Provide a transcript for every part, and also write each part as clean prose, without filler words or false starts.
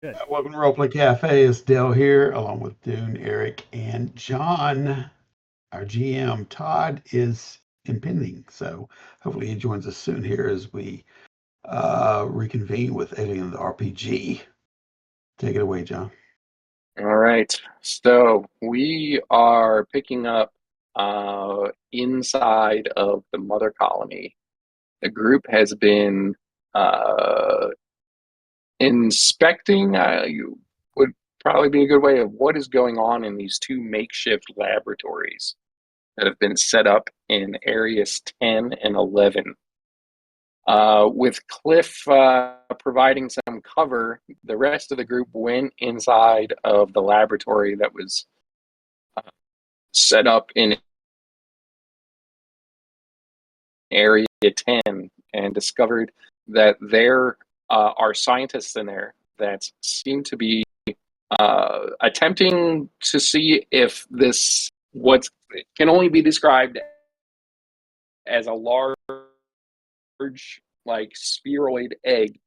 Good. Welcome to Roleplay Cafe. It's Dale here, along with Doon, Eric, and John. Our GM, Todd, is impending, so hopefully he joins us soon here as we reconvene with Alien the RPG. Take it away, John. All right. So we are picking up inside of the mother colony. The group has been uh, inspecting, would probably be a good way of what is going on in these two makeshift laboratories that have been set up in areas 10 and 11. With Cliff providing some cover, the rest of the group went inside of the laboratory that was set up in Area 10 and discovered that there are scientists in there that seem to be attempting to see if this, what can only be described as a large, like spheroid egg,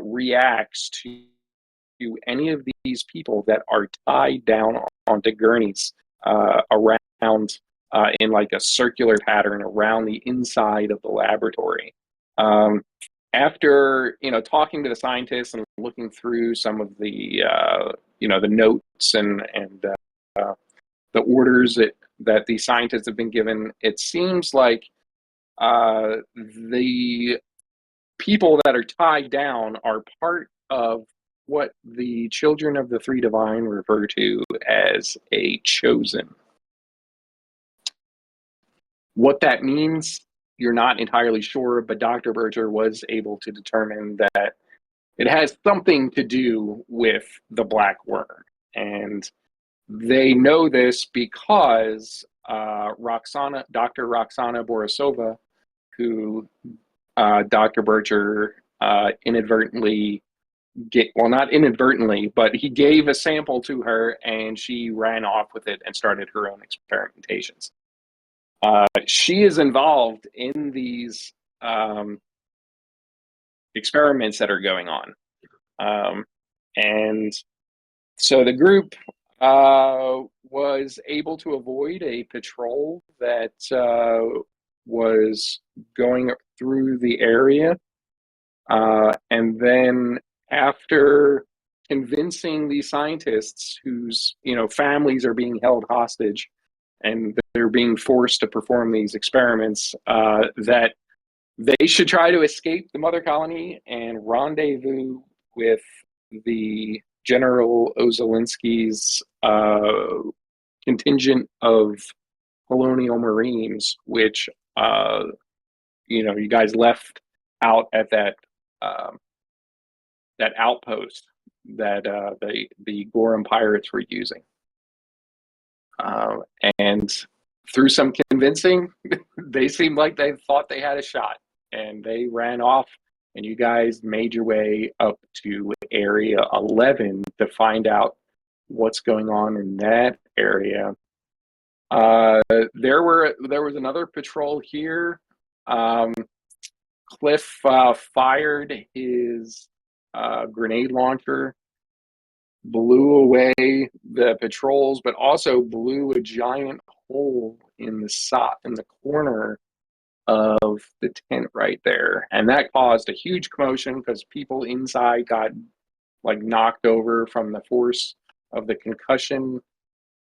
reacts to any of these people that are tied down onto gurneys around in like a circular pattern around the inside of the laboratory. After talking to the scientists and looking through some of the the notes and the orders that the scientists have been given, it seems like the people that are tied down are part of what the children of the three divine refer to as a chosen. What that means, you're not entirely sure, but Dr. Berger was able to determine that it has something to do with the black worm. And they know this because Dr. Roxana Borisova, who Dr. Berger inadvertently well, not inadvertently, but he gave a sample to her and she ran off with it and started her own experimentations. She is involved in these experiments that are going on. And so the group was able to avoid a patrol that was going through the area. And then after convincing these scientists whose families are being held hostage and they're being forced to perform these experiments, that they should try to escape the mother colony and rendezvous with the General Ozolinsky's contingent of colonial marines, which you guys left out at that that outpost that the Gorham pirates were using. And through some convincing, they seemed like they thought they had a shot, and they ran off. And you guys made your way up to Area 11 to find out what's going on in that area. There was another patrol here. Cliff fired his grenade launcher, blew away the patrols, but also blew a giant hole in the corner of the tent right there, and that caused a huge commotion because people inside got like knocked over from the force of the concussion,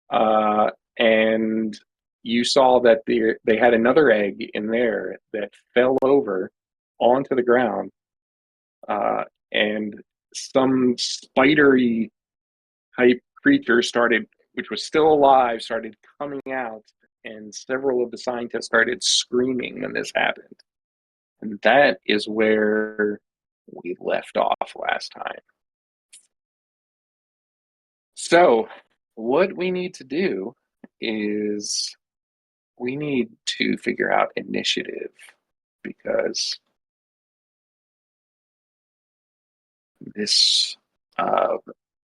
and you saw that they had another egg in there that fell over onto the ground, and some spidery type creature started, which was still alive, started coming out, and several of the scientists started screaming when this happened. And that is where we left off last time. So, what we need to do is we need to figure out initiative, because this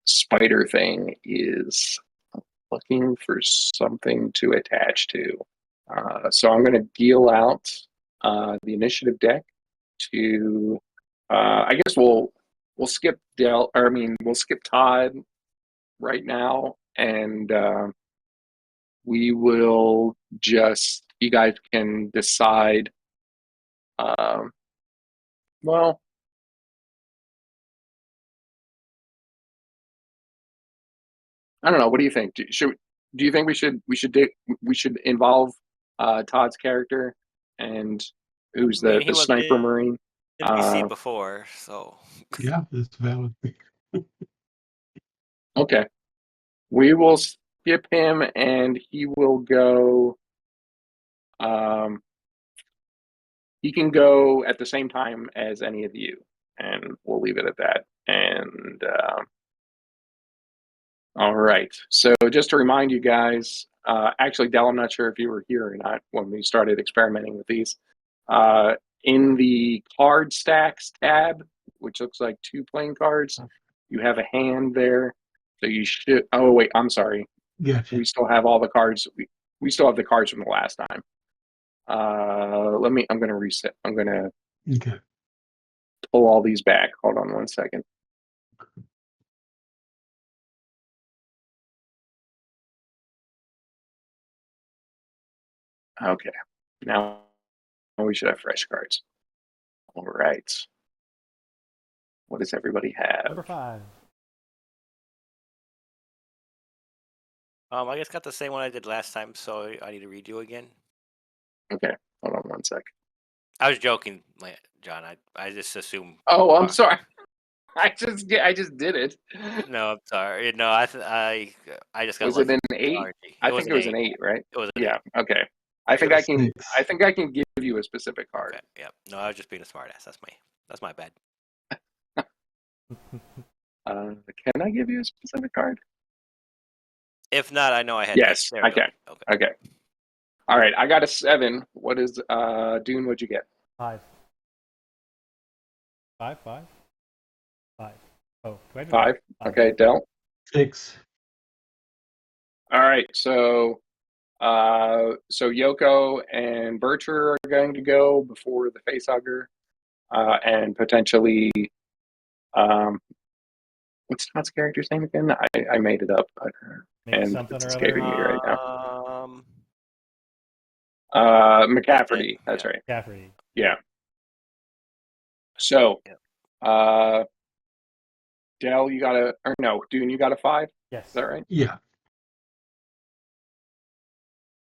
spider thing is looking for something to attach to. So I'm going to deal out the initiative deck to, I guess we'll we'll skip we'll skip Todd right now, and we will just, you guys can decide. Um, well, I don't know. What do you think? Do you think we should involve Todd's character and who's I mean, he the was sniper marine? NPC before, so Yeah, that's valid. Okay, we will skip him, and he will go. Um, he can go at the same time as any of you, and we'll leave it at that. And all right. So just to remind you guys, actually, Dell, I'm not sure if you were here or not when we started experimenting with these. In the card stacks tab, which looks like 2 playing cards, you have a hand there. So you should. Oh wait, I'm sorry. Gotcha. We still have all the cards. We still have the cards from the last time. I'm going to reset. I'm going to Okay. pull all these back. Hold on one second. Okay. Now we should have fresh cards. All right. What does everybody have? Number 5. I just got the same one I did last time, so I need to redo again. Okay. Hold on one sec. I was joking, John. I just assume. Oh, I'm sorry. I just did it. No, I'm sorry. No, I just got. Was it an 8? I was think it was an 8, right? It was an Yeah. 8. Okay. I think I can give you a specific card. Okay. Yeah. No, I was just being a smartass. That's my bad. Can I give you a specific card? If not, I know I had. Yes, There I we go. can. Okay. All right. I got a 7. What is Doon? What'd you get? 5. 5. 5. 5. Oh, do I do 5. Okay, Del. 6. All right. So Yoko and Bercher are going to go before the facehugger, and potentially, what's Todd's character's name again? I made it up, and it's escaping me right now. McCafferty. That's right. McCafferty. Yeah. So, Dell, Doon, you got a 5? Yes. Is that right? Yeah.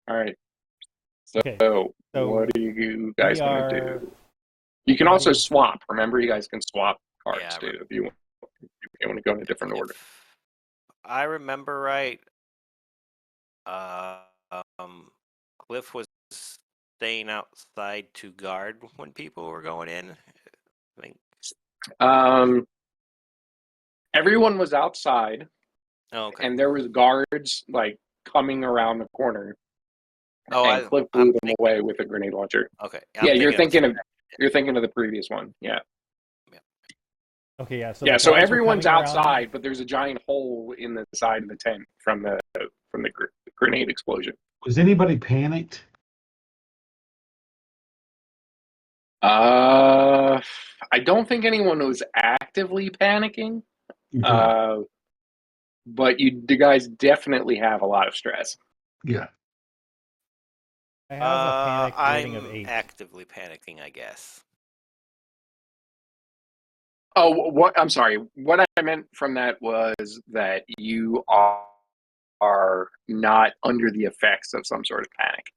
All right. So, Okay. what are you guys going to do? You can Ready. also swap. Remember, you guys can swap cards Yeah, too if you want to go in a different order. I remember right. Cliff was staying outside to guard when people were going in. I think. Everyone was outside, Okay. and there was guards like coming around the corner. And Cliff I'm blew them away with a grenade launcher. Okay. You're thinking of the previous one. Yeah. Okay, yeah. So So everyone's outside, but there's a giant hole in the side of the tent from the grenade explosion. Was anybody panicked? I don't think anyone was actively panicking. Okay. But the guys definitely have a lot of stress. Yeah. I have a panic rating I'm of 8. actively panicking, I guess. Oh, what? I'm sorry. What I meant from that was that you are not under the effects of some sort of panic.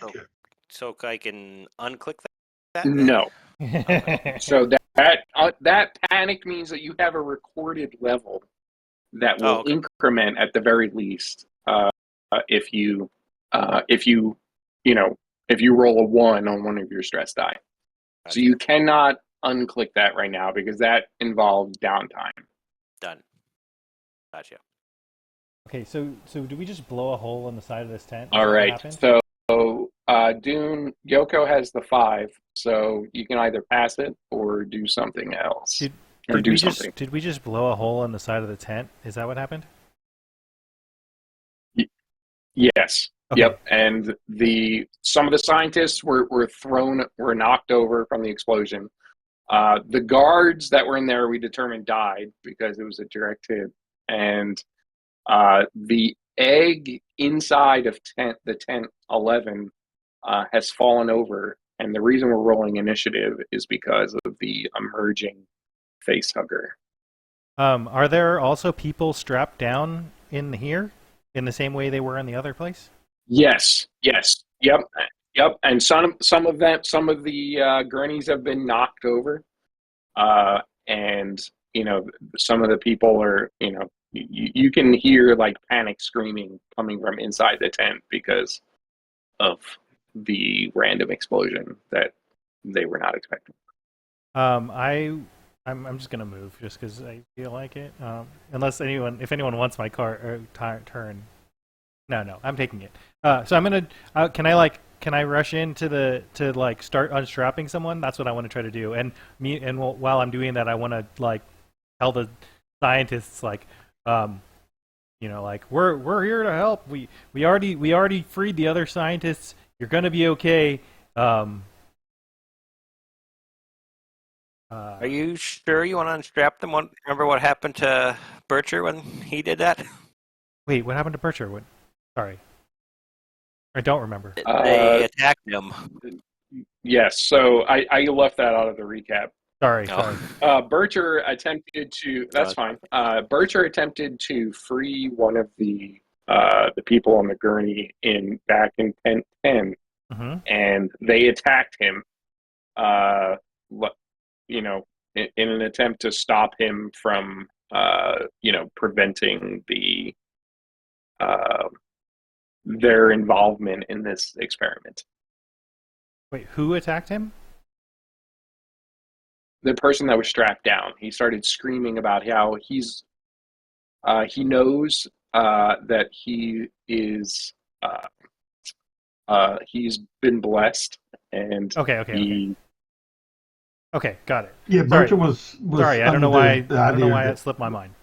Okay. So I can unclick that? No. Okay. So that panic means that you have a recorded level that will increment at the very least if you roll a 1 on one of your stress die. Gotcha. So you cannot unclick that right now because that involves downtime. Done. Gotcha. Okay, so do we just blow a hole in the side of this tent? All right. So Doon, Yoko has the 5, so you can either pass it or do something else. Did we just blow a hole in the side of the tent? Is that what happened? Yes. Okay. Yep. And some of the scientists were knocked over from the explosion. The guards that were in there, we determined, died because it was a direct hit, and the egg inside of the tent 11 has fallen over, and the reason we're rolling initiative is because of the emerging face hugger. Are there also people strapped down in here in the same way they were in the other place? Yes, yep. And some of the gurneys have been knocked over, and some of the people are, you can hear like panic screaming coming from inside the tent because of the random explosion that they were not expecting. I'm just gonna move just because I feel like it. Unless if anyone wants my turn. No, I'm taking it. So I'm gonna. Can I rush to start unstrapping someone? That's what I want to try to do. And while I'm doing that, I want to tell the scientists we're here to help. We already freed the other scientists. You're gonna be okay. Are you sure you want to unstrap them? Remember what happened to Bircher when he did that? Wait, what happened to Bircher? Sorry. I don't remember. They attacked him. Yes, so I left that out of the recap. Sorry. Bircher attempted to. That's fine. Bircher attempted to free one of the people on the gurney back in tent 10, and they attacked him. In an attempt to stop him from, preventing their involvement in this experiment. Wait, who attacked him? The person that was strapped down. He started screaming about how he knows that he is he's been blessed, and Okay, got it. Yeah, Bircher was sorry. I don't know why it slipped my mind.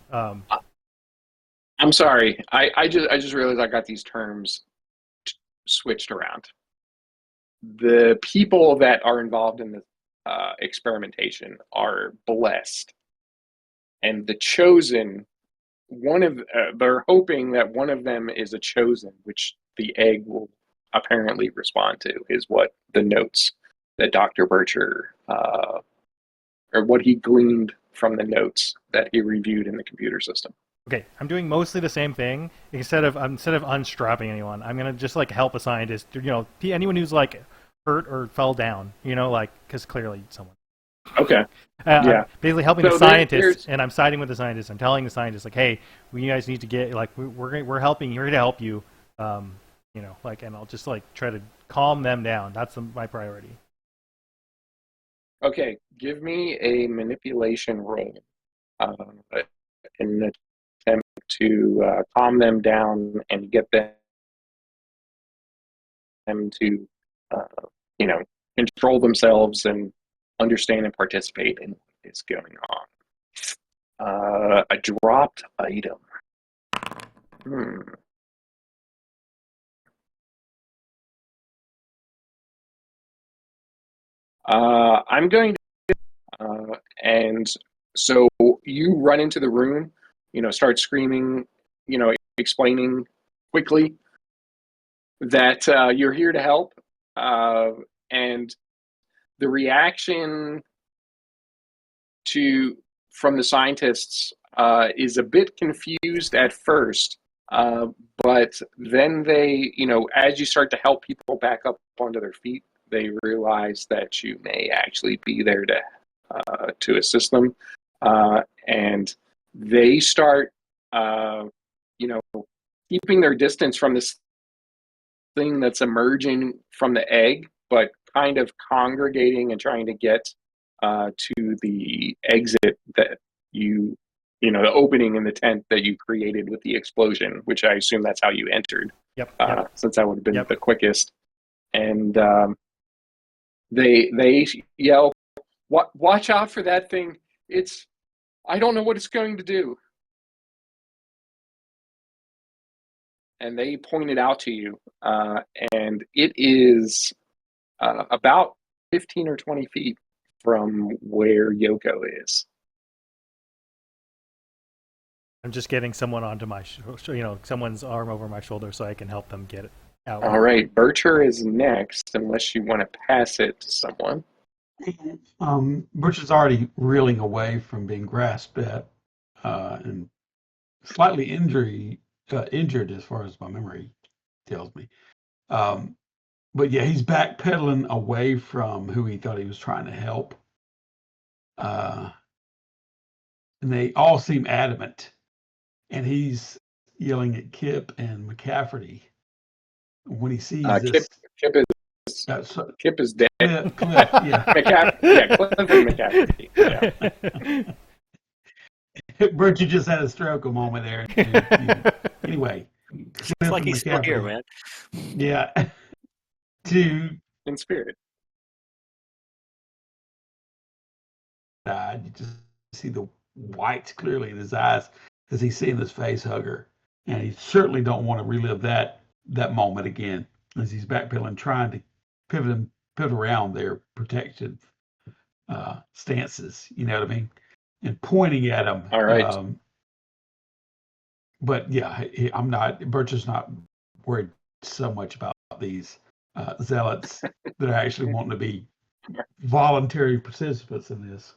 I'm sorry. I just realized I got these terms switched around. The people that are involved in the experimentation are blessed, and the chosen. They're hoping that one of them is a chosen, which the egg will apparently respond to. Is what the notes that Dr. Bircher, or what he gleaned from the notes that he reviewed in the computer system. Okay, I'm doing mostly the same thing. Instead of unstrapping anyone, I'm gonna just help a scientist. Anyone who's hurt or fell down. Because clearly someone. Okay. I'm basically helping the scientists, and I'm siding with the scientists. I'm telling the scientists, hey, you guys need to get we're helping. We're here to help you. And I'll just try to calm them down. That's my priority. Okay, give me a manipulation roll in an attempt to calm them down and get them to, control themselves and understand and participate in what is going on. A dropped item. I'm going to, and so you run into the room, start screaming, explaining quickly that you're here to help, and the reaction from the scientists is a bit confused at first, but then they, as you start to help people back up onto their feet, they realize that you may actually be there to assist them, and they start, keeping their distance from this thing that's emerging from the egg, but kind of congregating and trying to get to the exit that the opening in the tent that you created with the explosion, which I assume that's how you entered. Yep. Since that would have been the quickest. And they yell, "Watch out for that thing! I don't know what it's going to do." And they point it out to you, and it is about 15 or 20 feet from where Yoko is. I'm just getting someone onto my, someone's arm over my shoulder so I can help them get it out. All right, Bircher is next, unless you want to pass it to someone. Butch is already reeling away from being grasped at and slightly injured as far as my memory tells me. But yeah, he's backpedaling away from who he thought he was trying to help. And they all seem adamant. And he's yelling at Kip and McCafferty when he sees this. Kip is dead. Cliff, yeah. Cliff and McCafferty. Yeah. Bert, you just had a stroke a moment there. Anyway. It's like he's still here, man. Yeah. In spirit. You just see the whites clearly in his eyes as he's seeing this face hugger. And he certainly don't want to relive that moment again as he's backpedaling, trying to pivot around their protective stances, you know what I mean? And pointing at him. All right. But yeah, Birch is not worried so much about these zealots that are actually wanting to be voluntary participants in this.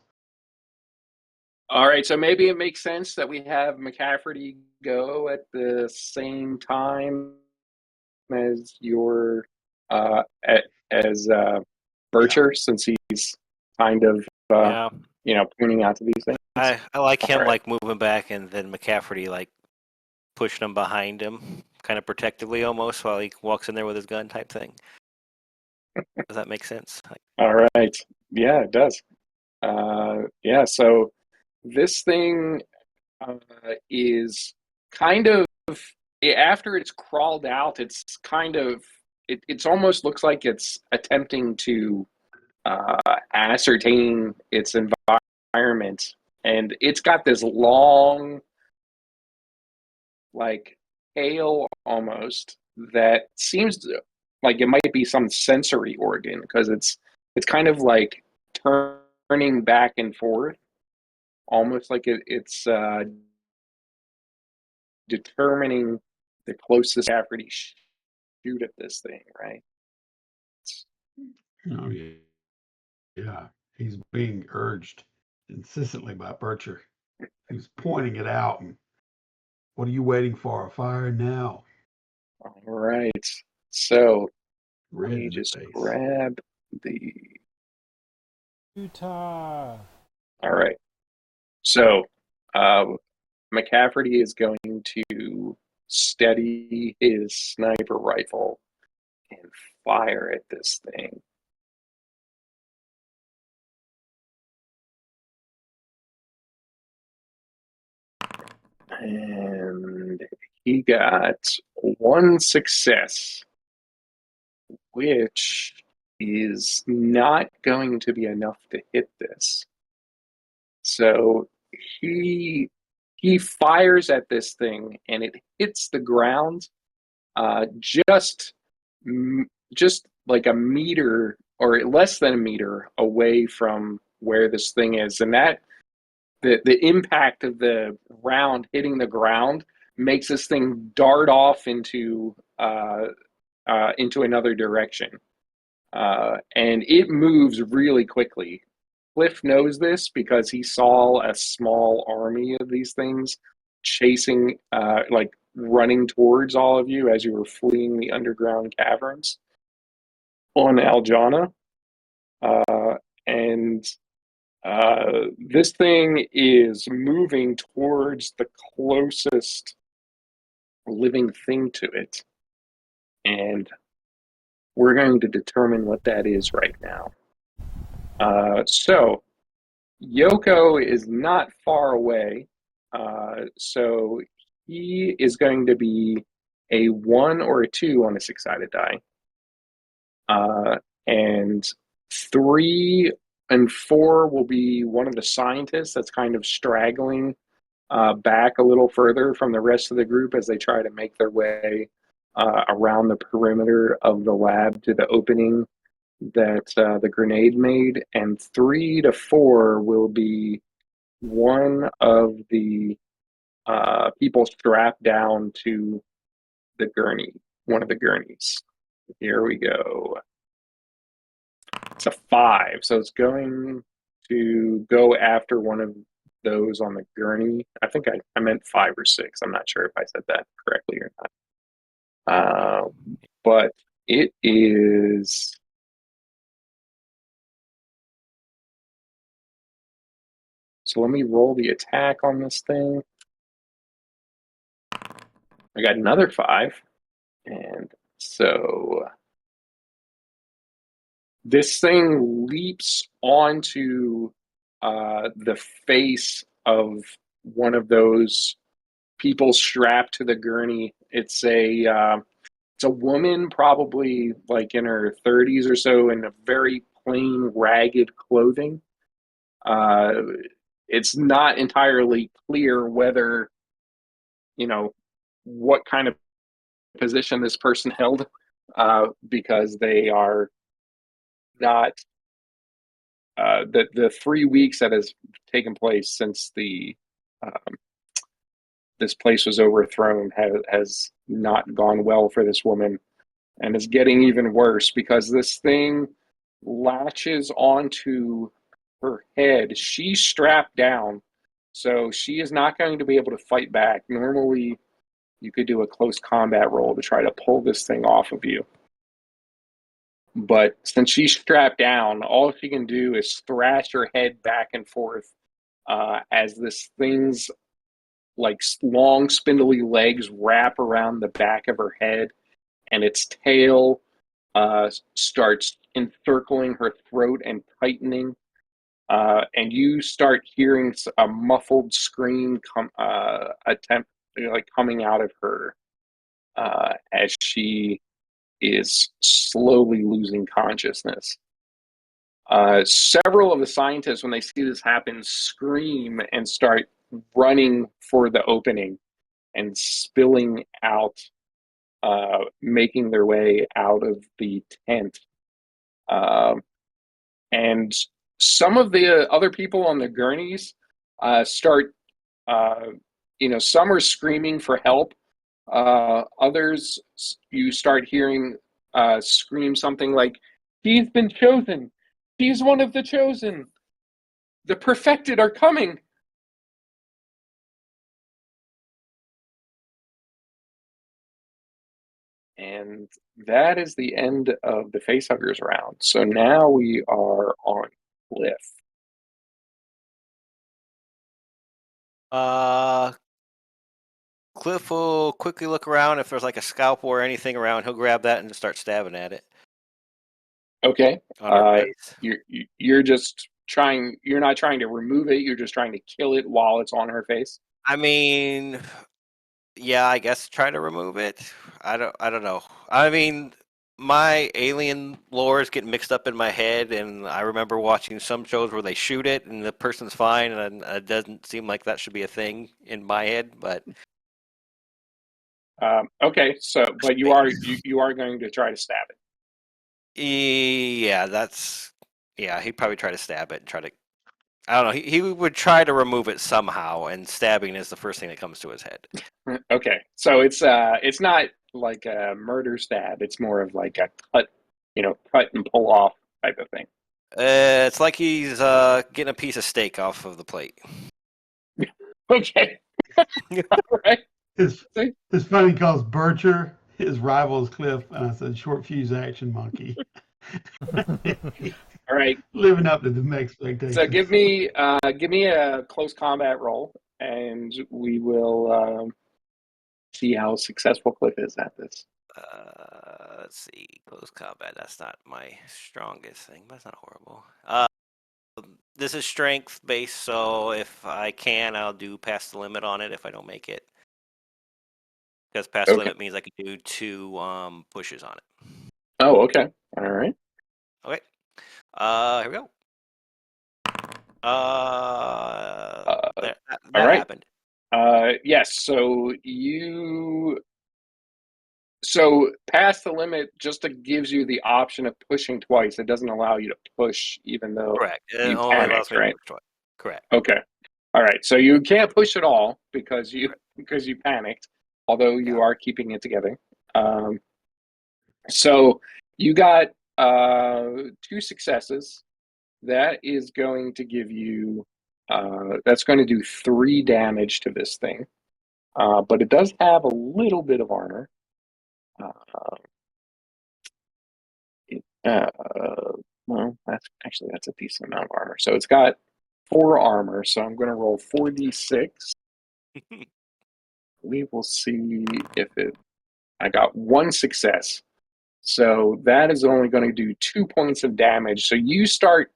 All right, so maybe it makes sense that we have McCafferty go at the same time as your Bircher, since he's kind of pointing out to these things. I like him like moving back, and then McCafferty like pushing him behind him, kind of protectively almost, while he walks in there with his gun type thing. Does that make sense? All right, yeah, it does. So this thing is kind of, after it's crawled out, it's kind of, it's almost looks like it's attempting to ascertain its environment, and it's got this long, like, tail almost that seems like it might be some sensory organ, because it's kind of like turning back and forth, almost like it's determining the closest Cafferty shoot at this thing, right? Oh yeah, yeah. He's being urged insistently by Bircher. He's pointing it out. And what are you waiting for? Fire now. All right. So Red let me just grab the Utah. All right. So McCafferty is going to steady his sniper rifle and fire at this thing. And he got one success, which is not going to be enough to hit this. So he fires at this thing, and it hits the ground just like a meter or less than a meter away from where this thing is, and that the impact of the round hitting the ground makes this thing dart off into another direction, and it moves really quickly. Cliff knows this because he saw a small army of these things chasing, like running towards all of you as you were fleeing the underground caverns on Aljana. And this thing is moving towards the closest living thing to it. And we're going to determine what that is right now. So Yoko is not far away. So he is going to be a 1 or a 2 on a 6-sided die. And 3 and 4 will be one of the scientists that's kind of straggling back a little further from the rest of the group as they try to make their way around the perimeter of the lab to the opening that the grenade made, and 3 to 4 will be one of the people strapped down to the gurney, one of the gurneys. Here we go. It's a 5, so it's going to go after one of those on the gurney. I think I meant 5 or 6. I'm not sure if I said that correctly or not. But it is. So let me roll the attack on this thing. I got another 5. And so this thing leaps onto the face of one of those people strapped to the gurney. It's a woman, probably like in her 30s or so, in a very plain, ragged clothing. It's not entirely clear whether, what kind of position this person held, because they are not. The 3 weeks that has taken place since this place was overthrown has not gone well for this woman, and is getting even worse because this thing latches onto her head. She's strapped down, so she is not going to be able to fight back. Normally, you could do a close combat roll to try to pull this thing off of you. But since she's strapped down, all she can do is thrash her head back and forth as this thing's like long, spindly legs wrap around the back of her head, and its tail starts encircling her throat and tightening. And you start hearing a muffled scream coming out of her as she is slowly losing consciousness. Several of the scientists, when they see this happen, scream and start running for the opening and spilling out, making their way out of the tent. And some of the other people on the gurneys start, some are screaming for help. Others, you start hearing scream something like, "He's been chosen. He's one of the chosen. The perfected are coming." And that is the end of the facehuggers round. So now we are on Cliff. Cliff will quickly look around. If there's like a scalpel or anything around, he'll grab that and just start stabbing at it. Okay. On her face. You're just trying. You're not trying to remove it. You're just trying to kill it while it's on her face. I mean, yeah, I guess try to remove it. I don't know. I mean, my alien lore is getting mixed up in my head, and I remember watching some shows where they shoot it and the person's fine, and it doesn't seem like that should be a thing in my head. But okay, so but you are going to try to stab it. Yeah, he'd probably try to stab it and try to. I don't know. He would try to remove it somehow, and stabbing is the first thing that comes to his head. Okay, so it's not like a murder stab. It's more of like a cut and pull off type of thing. It's like he's getting a piece of steak off of the plate. Okay. All right. It's funny because Bircher, his rival is Cliff, and I said short fuse action monkey. All right. Living up to the expectations. So give me a close combat roll, and we will see how successful Cliff is at this. Let's see. Close combat. That's not my strongest thing, but it's not horrible. This is strength based, so if I can, I'll do past the limit on it if I don't make it. Because past limit means I can do 2 pushes on it. Oh, okay. All right. Okay. Here we go. That all right. happened. Yes. So you So past the limit just gives you the option of pushing twice. It doesn't allow you to push even though Correct. It you only allows panicked, me to right? push twice. Correct. Okay. All right. So you can't push at all because you Correct. panicked, although you Yeah. are keeping it together. Um, so you got two successes. That is going to give you that's going to do 3 damage to this thing. But it does have a little bit of armor. Uh, it, well, that's a decent amount of armor. So it's got 4 armor. So I'm going to roll 4d6. We will see if it. I got 1 success. So that is only going to do 2 points of damage. So you start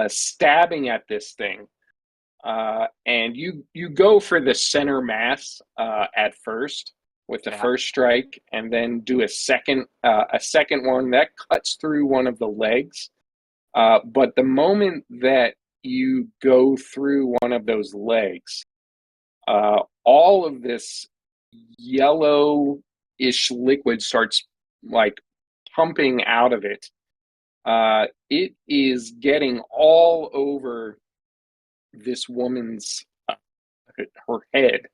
stabbing at this thing, and you go for the center mass at first with the Yeah. first strike, and then do a second one that cuts through one of the legs. But the moment that you go through one of those legs, all of this yellow-ish liquid starts like pumping out of it. It is getting all over this woman's her head,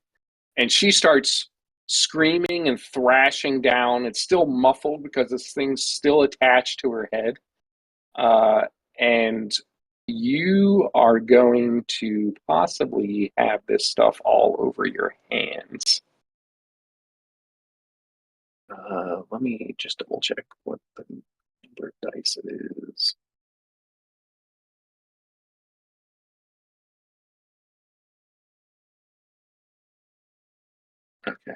and she starts screaming and thrashing down. It's still muffled because this thing's still attached to her head, and you are going to possibly have this stuff all over your hands. Let me just double check what the number of dice it is. Okay.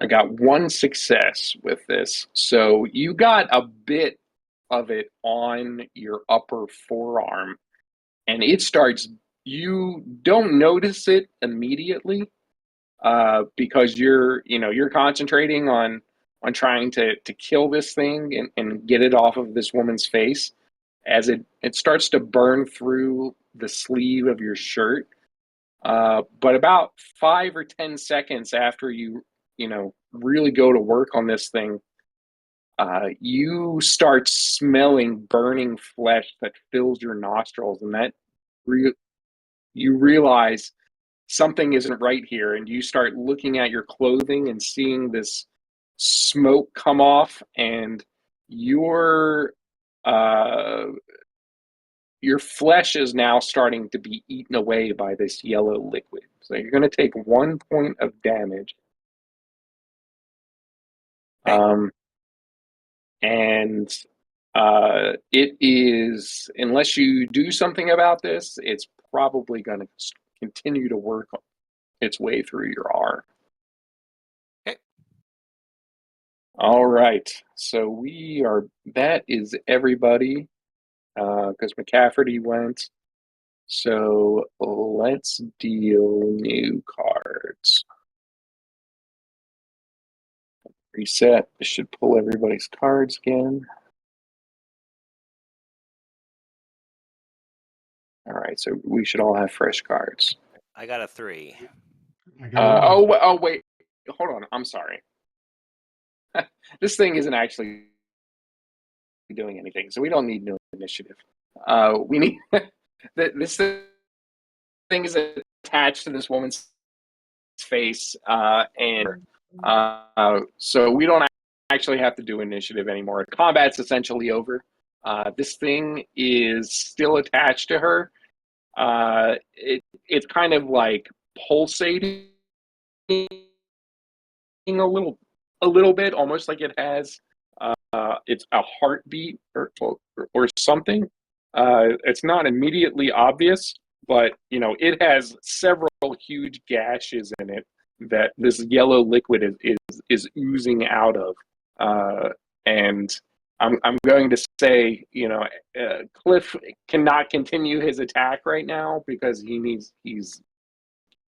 I got 1 success with this. So you got a bit of it on your upper forearm, and it starts. You don't notice it immediately because you're concentrating on trying to kill this thing and get it off of this woman's face. As it starts to burn through the sleeve of your shirt, but about 5 or 10 seconds after you really go to work on this thing, you start smelling burning flesh that fills your nostrils, and you realize something isn't right here, and you start looking at your clothing and seeing this smoke come off, and your uh, your flesh is now starting to be eaten away by this yellow liquid. So you're going to take 1 point of damage. Okay. And it is, unless you do something about this, it's probably going to continue to work its way through your arm. Okay. All right. So that is everybody because McCafferty went. So let's deal new cards. Reset. This should pull everybody's cards again. All right, so we should all have fresh cards. I got a 3. I got one. Oh, wait. Hold on. I'm sorry. This thing isn't actually doing anything, so we don't need no initiative. We need this thing is attached to this woman's face, and so we don't actually have to do initiative anymore. Combat's essentially over. This thing is still attached to her. It's kind of like pulsating a little bit, almost like it has it's a heartbeat or something. It's not immediately obvious, but it has several huge gashes in it that this yellow liquid is oozing out of, and I'm going to say Cliff cannot continue his attack right now because he's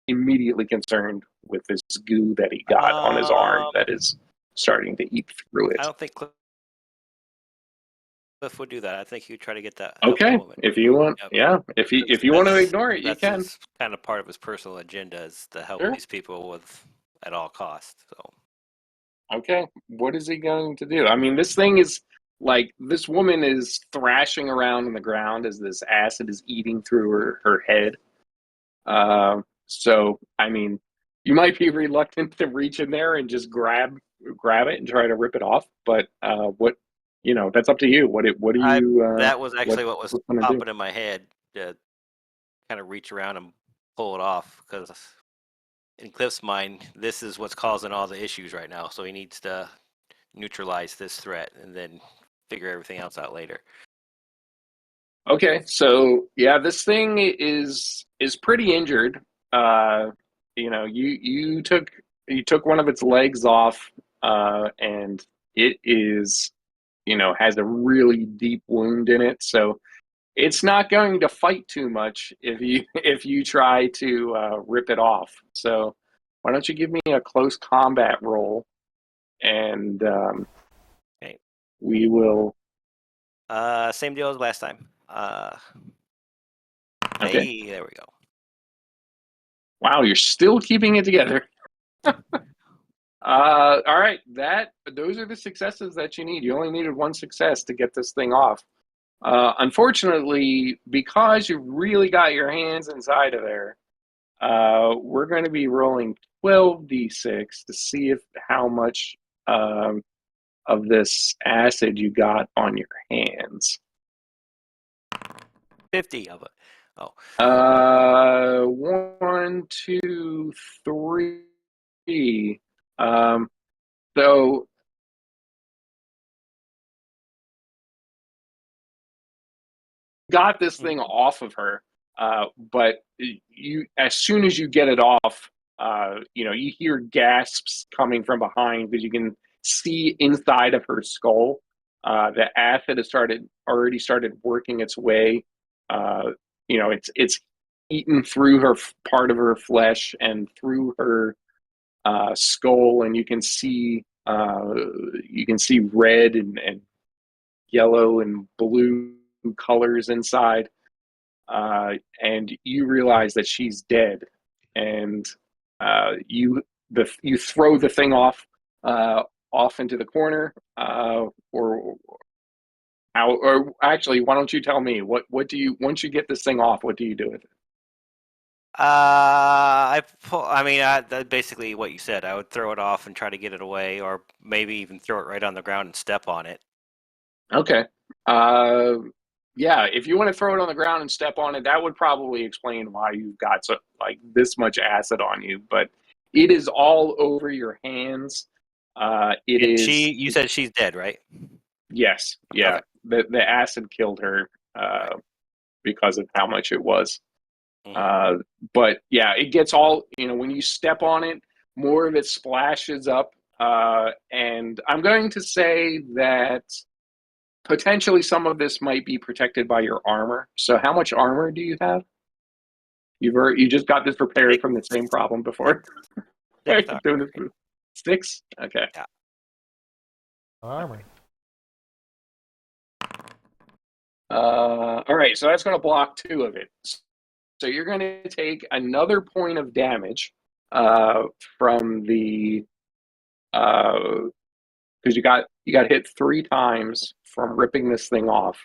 immediately concerned with this goo that he got on his arm that is starting to eat through I it. don't think Cliff Cliff would do that. I think he would try to get that help the Okay, woman. if you want, Yep. yeah, if you want to ignore it, you That's can. his kind of part of his personal agenda is to help Sure. these people with at all costs. So Okay, what is he going to do? I mean, this thing is like this woman is thrashing around on the ground as this acid is eating through her head. So I mean, you might be reluctant to reach in there and just grab it and try to rip it off. But what that's up to you. What do I you that was actually what was what's gonna do? popping in my head to kind of reach around and pull it off because in Cliff's mind, this is what's causing all the issues right now. So he needs to neutralize this threat and then figure everything else out later. Okay, so yeah, this thing is pretty injured. You took one of its legs off, and it is has a really deep wound in it. So it's not going to fight too much if you if you try to rip it off. So why don't you give me a close combat roll, and Okay. we will. Same deal as last time. Okay. Hey, there we go. Wow, you're still keeping it together. All right, those are the successes that you need. You only needed one success to get this thing off. Unfortunately, because you really got your hands inside of there, we're going to be rolling 12d6 to see if how much of this acid you got on your hands. 50 of it. Oh, 1, 2, 3. So got this thing off of her, but you as soon as you get it off, you hear gasps coming from behind because you can see inside of her skull. The acid has already started working its way. It's eaten through her part of her flesh and through her skull, and you can see red and yellow and blue colors inside, and you realize that she's dead, and you throw the thing off into the corner, or actually, why don't you tell me what do you once you get this thing off? What do you do with it? I mean, that's basically what you said. I would throw it off and try to get it away, or maybe even throw it right on the ground and step on it. Okay. Yeah, if you want to throw it on the ground and step on it, that would probably explain why you've got this much acid on you. But it is all over your hands. It And is you said she's dead, right? Yes, Okay. yeah. The acid killed her Right. because of how much it was. Hmm. Uh, but yeah, it gets all when you step on it, more of it splashes up. And I'm going to say that potentially some of this might be protected by your armor. So how much armor do you have? You just got this repaired Six, from the same problem before. six, six Doing armor. this with sticks. Okay. Yeah. Armor. All right. So that's going to block 2 of it. So you're going to take another point of damage from the because you got hit 3 times from ripping this thing off.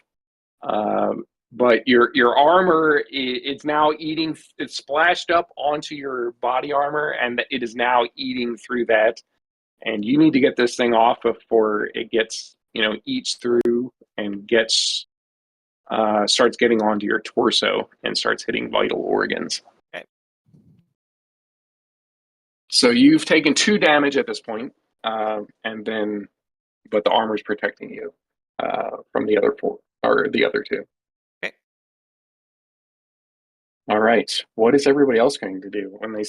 But your armor, it's now eating. It's splashed up onto your body armor, and it is now eating through that. And you need to get this thing off before it gets eats through and starts getting onto your torso and starts hitting vital organs. Okay. So you've taken 2 damage at this point, but the armor's protecting you from the other 4 or the other 2. Okay. All right. What is everybody else going to do when they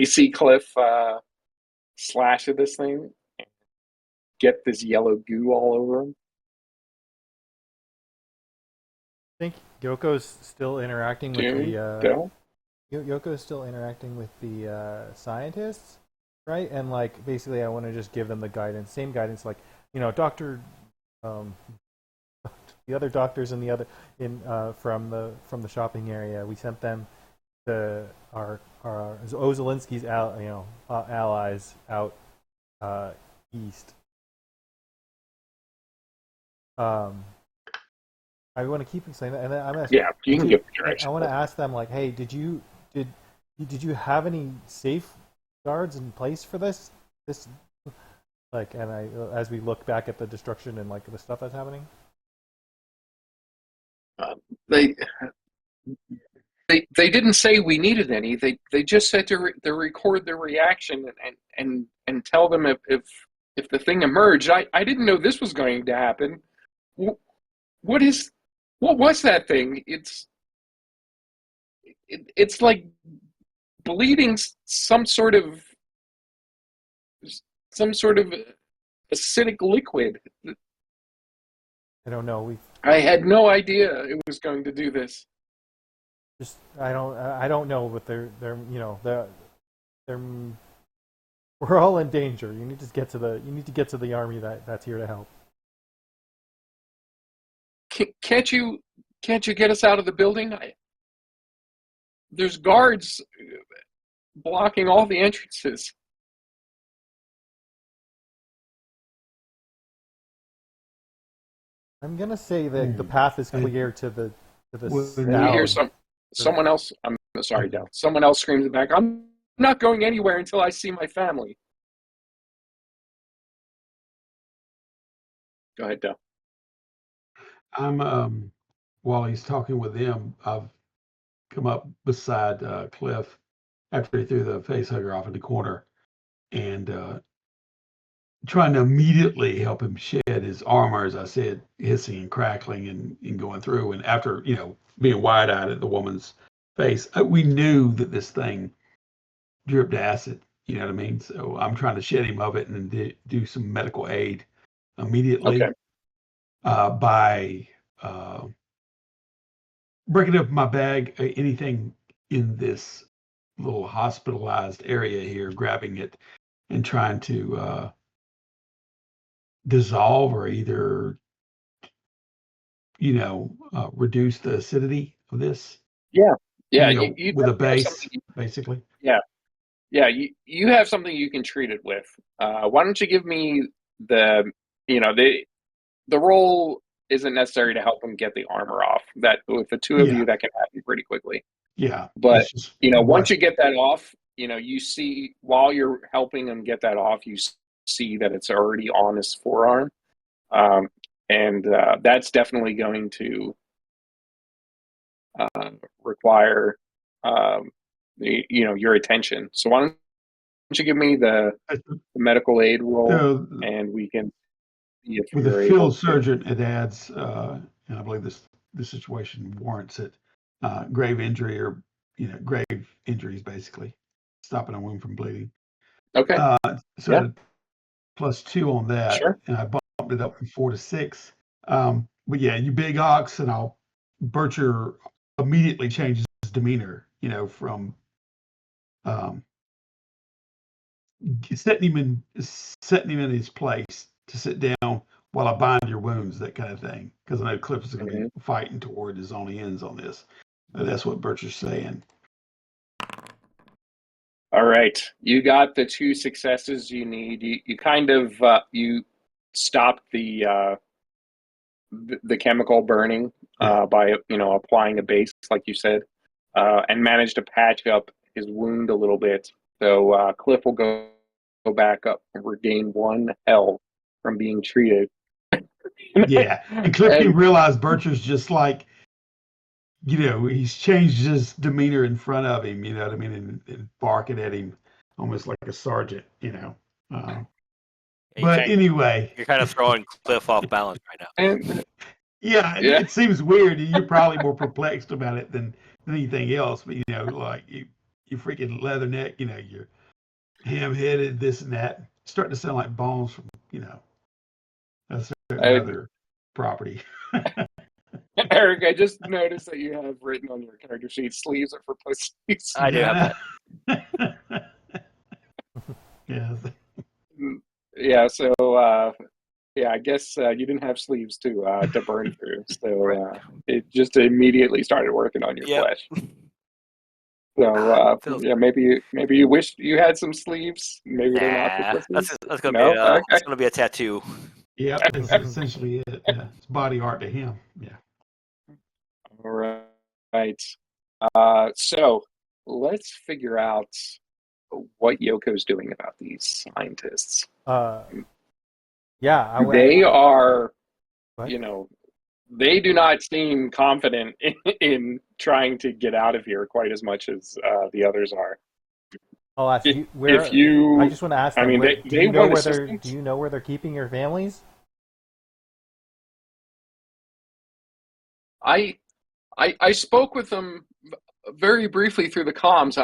see Cliff slash at this thing, and get this yellow goo all over him? I think Yoko's still interacting with Doon, the Dell? Yoko's still interacting with the scientists, right? And like basically, I want to just give them the guidance, same guidance, like Doctor, the other doctors in the other from the shopping area. We sent them to our Ozelinsky's allies out east. I want to keep saying that, and then I'm gonna, Yeah, you can give the I direction. want to ask them like, hey, did you have any safeguards in place for this? Like, and as we look back at the destruction and like the stuff that's happening. They they didn't say we needed any. They just said to record their reaction and tell them if the thing emerged. I didn't know this was going to happen. What was that thing? It's like bleeding some sort of acidic liquid. I don't know. I had no idea it was going to do this. Just I don't know, but they're we're all in danger. You need to get to the army that's here to help. Can't you get us out of the building? There's guards blocking all the entrances. I'm gonna say that the path is clear to the And you hear someone else. I'm sorry, Del. Someone else screams back. I'm not going anywhere until I see my family. Go ahead, Del. I'm while he's talking with them, I've come up beside Cliff after he threw the face hugger off in the corner and trying to immediately help him shed his armor, as I said, hissing and crackling and going through. And after, being wide eyed at the woman's face, we knew that this thing dripped acid. You know what I mean? So I'm trying to shed him of it and then do some medical aid immediately Okay. by breaking up my bag, anything in this little hospitalized area here, grabbing it and trying to dissolve or either, reduce the acidity of this, Yeah. Yeah. You with a definitely have base, something. basically. Yeah. Yeah. You have something you can treat it with. Why don't you give me the roll isn't necessary to help him get the armor off. That with the two of Yeah, you, that can happen pretty quickly. yeah. But It's just once rush. you get that off, you see while you're helping him get that off, you see that it's already on his forearm, and that's definitely going to require your attention. So why don't you give me the medical aid roll, Uh, and we can see if with a you're able field to. surgeon, it adds, and I believe this situation warrants it, grave injury or grave injuries, basically stopping a wound from bleeding. Okay. So Yeah. I +2 on that, Sure. and I bumped it up from 4 to 6. But yeah, you big ox, and Bircher immediately changes his demeanor, from um, setting him in his place to sit down while I bind your wounds, that kind of thing. Because I know Cliff is going to be fighting toward his own ends on this. That's what Bircher's saying. All right, you got the 2 successes you need. You kind of you stopped the chemical burning by applying a base, like you said, and managed to patch up his wound a little bit. So Cliff will go back up and regain 1 health from being treated. Yeah, and Cliff can And realize Bircher's just like, he's changed his demeanor in front of him, you know what I mean, and barking at him almost like a sergeant, Uh, but anyway, You're kind of throwing Cliff off balance right now. and yeah, yeah, it seems weird. You're probably more perplexed about it than anything else. But like you freaking leatherneck, you're ham-headed, this and that, starting to sound like Bones from a certain I, other property. Eric, I just noticed that you have written on your character sheet, sleeves are for pussies. I do have that. Yes. Yeah, so I guess you didn't have sleeves to burn through, so it just immediately started working on your Yep. flesh. So Feels maybe you wish you had some sleeves. Maybe they're not for nah. Christmas. That's gonna be No, that's okay. gonna be a tattoo. Yep, that's essentially it. Yeah, it's body art to him. Yeah. All right. So let's figure out what Yoko's doing about these scientists. Uh, yeah. They are, What? they do not seem confident in trying to get out of here quite as much as the others are. I'll ask you If where. I you, just want to ask I them. mean, Where do they you know want where they're? Do assistance. you know where they're keeping your families? I spoke with them very briefly through the comms.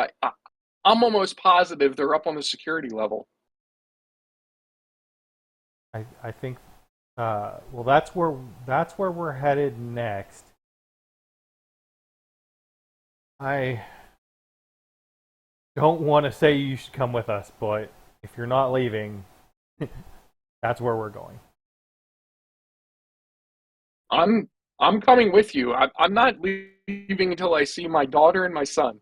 I'm almost positive they're up on the security level. I think. Well, that's where we're headed next. I don't want to say you should come with us, but if you're not leaving, that's where we're going. I'm coming with you. I'm not leaving until I see my daughter and my son.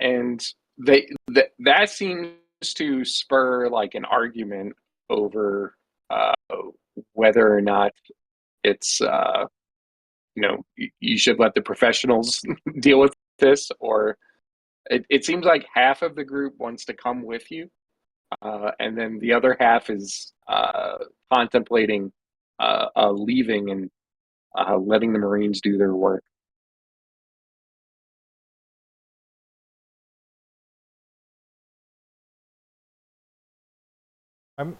And that seems to spur like an argument over uh, whether or not it's you should let the professionals deal with this, or it seems like half of the group wants to come with you, and then the other half is contemplating leaving and letting the Marines do their work. I'm.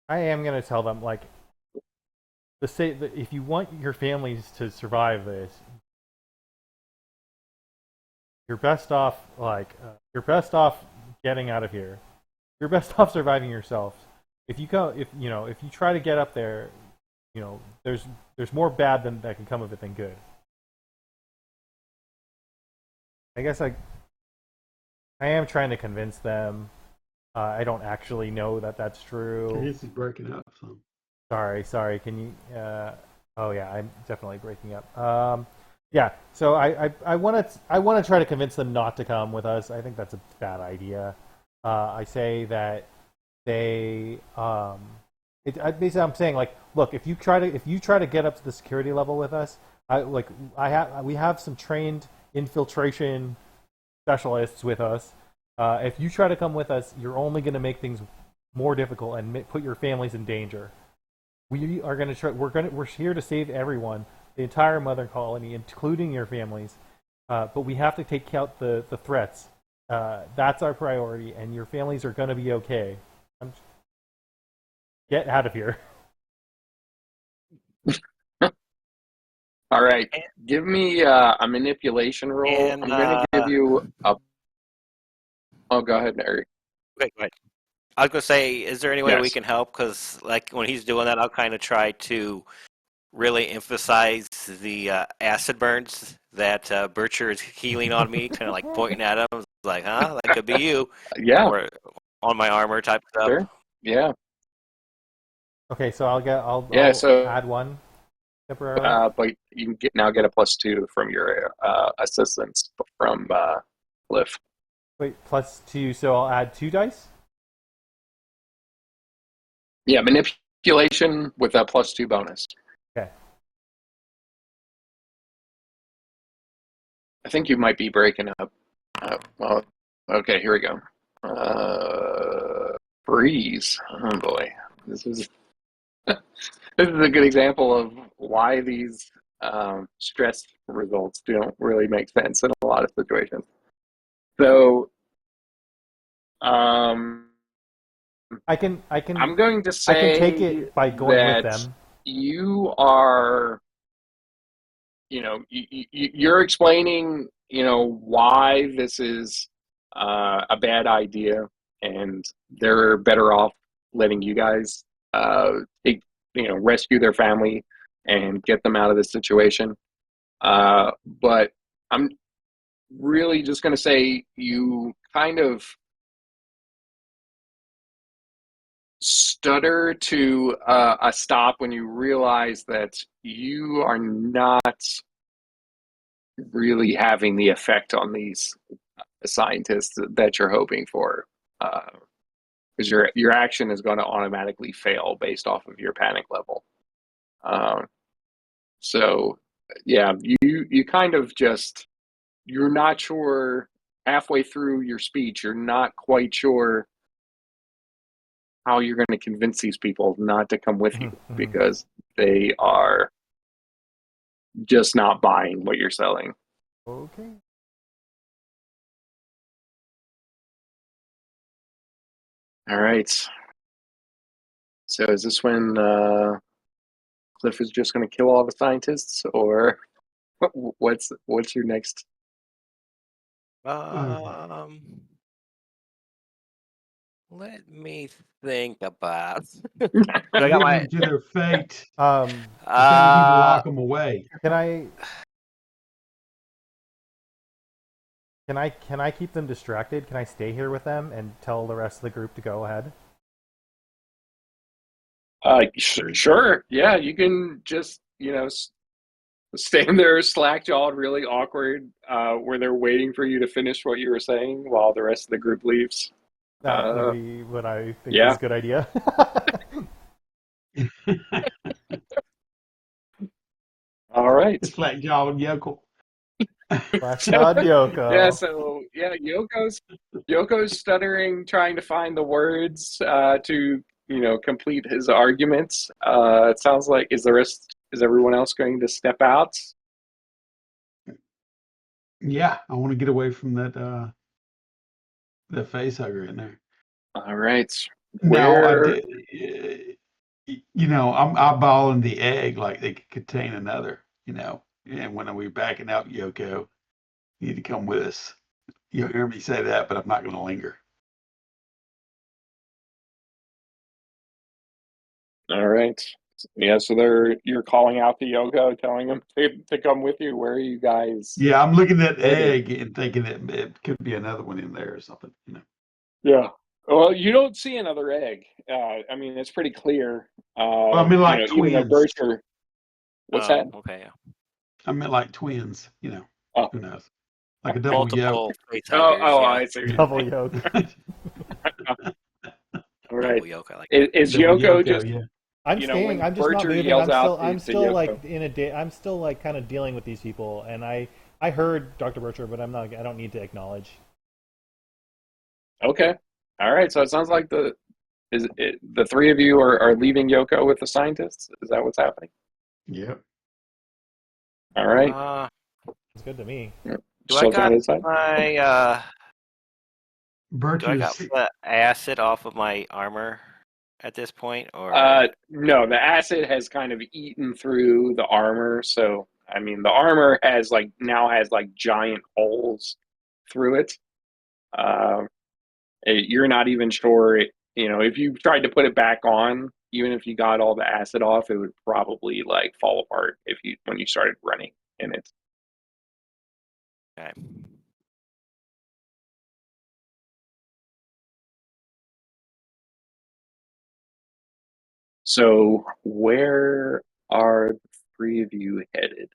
I am gonna tell them like if you want your families to survive this, you're best off getting out of here. You're best off surviving yourself. If you try to get up there, there's more bad than that can come of it than good. I guess I am trying to convince them. I don't actually know that that's true. This is breaking up some. Sorry. Can you? Oh yeah, I'm definitely breaking up. Yeah. So I want to try to convince them not to come with us. I think that's a bad idea. I say that they. Basically, I'm saying like, look, if you try to get up to the security level with us, we have some trained infiltration specialists with us. If you try to come with us, you're only going to make things more difficult and put your families in danger. We are going to try. We're here to save everyone, the entire mother colony, including your families. But we have to take out the threats. That's our priority, and your families are going to be okay. Get out of here. All right, give me a manipulation roll. And I'm going to give you a. Oh, go ahead, Eric. okay, go ahead. I was gonna say, is there any way we Yes. can help? Because like when he's doing that, I'll kind of try to really emphasize the acid burns that Bircher is healing on me, kind of like pointing at him, like, "Huh, that could be you," Yeah. or on my armor type stuff. Sure. Yeah. Okay, so I'll So, add one temporarily. but you can get a +2 from your assistance from Cliff. Wait, +2, so I'll add 2 dice. Yeah, manipulation with a +2 bonus. Okay. I think you might be breaking up. Well, okay, here we go. Freeze. Oh boy, this is this is a good example of why these stress results don't really make sense in a lot of situations. So, I'm going to I can say take it by going with that them. you are, you're explaining, why this is a bad idea, and they're better off letting you guys take, rescue their family and get them out of this situation. But I'm really just going to say you kind of stutter to a stop when you realize that you are not really having the effect on these scientists that you're hoping for, because your action is going to automatically fail based off of your panic level. So yeah, you kind of just, you're not sure halfway through your speech, you're not quite sure how you're going to convince these people not to come with you because they are just not buying what you're selling. Okay. All right. So is this when Cliff is just going to kill all the scientists, or what's your next? Um, let me think about. I got Leave my. them to their fate. Um, Or can you even Uh, lock them away? can I keep them distracted? Can I stay here with them and tell the rest of the group to go ahead? Sure. Yeah, you can just stand there slack jawed, really awkward, where they're waiting for you to finish what you were saying while the rest of the group leaves. That would be what I think Yeah. is a good idea. All right. It's like Jawed Yokel. Blackshot Yeah, Yoko. so yeah, Yoko's stuttering, trying to find the words to complete his arguments. It sounds like, is everyone else going to step out? Yeah, I want to get away from that face hugger in there. All right. Now I Where? did, I'm eyeballing the egg like they could contain another. And when we backing out, Yoko, you need to come with us. You'll hear me say that, but I'm not going to linger. All right. Yeah, so you're calling out to Yoko, telling him to come with you. Where are you guys Yeah, I'm looking at headed? egg and thinking that it could be another one in there or something. Yeah. Well, you don't see another egg. I mean, it's pretty clear. Well, I mean like Even though twins. Berkshire, what's oh, that? okay. Yeah. I meant like twins. Oh, Who knows? Like a double yoke. Multiple face huggers. Yeah. I see. Double yoke. All right. Double yoke. I like that. Is Double Yoko Yoko, just, yeah. I'm staying. when I'm just not Berkshire moving. yells out I'm to still Yoko? like in a day. I'm still like kind of dealing with these people, and I heard Dr. Bircher, but I'm not. I don't need to acknowledge. Okay. All right. So it sounds like the three of you are leaving Yoko with the scientists. Is that what's happening? Yep. All right. It's good to me. Do I Still trying got to decide? my do I got Birch's. the acid off of my armor at this point, or No, the acid has kind of eaten through the armor. So, I mean, the armor now has giant holes through it. Uh, you're not even sure, if you tried to put it back on, even if you got all the acid off, it would probably fall apart when you started running in it. okay. So, where are the three of you headed?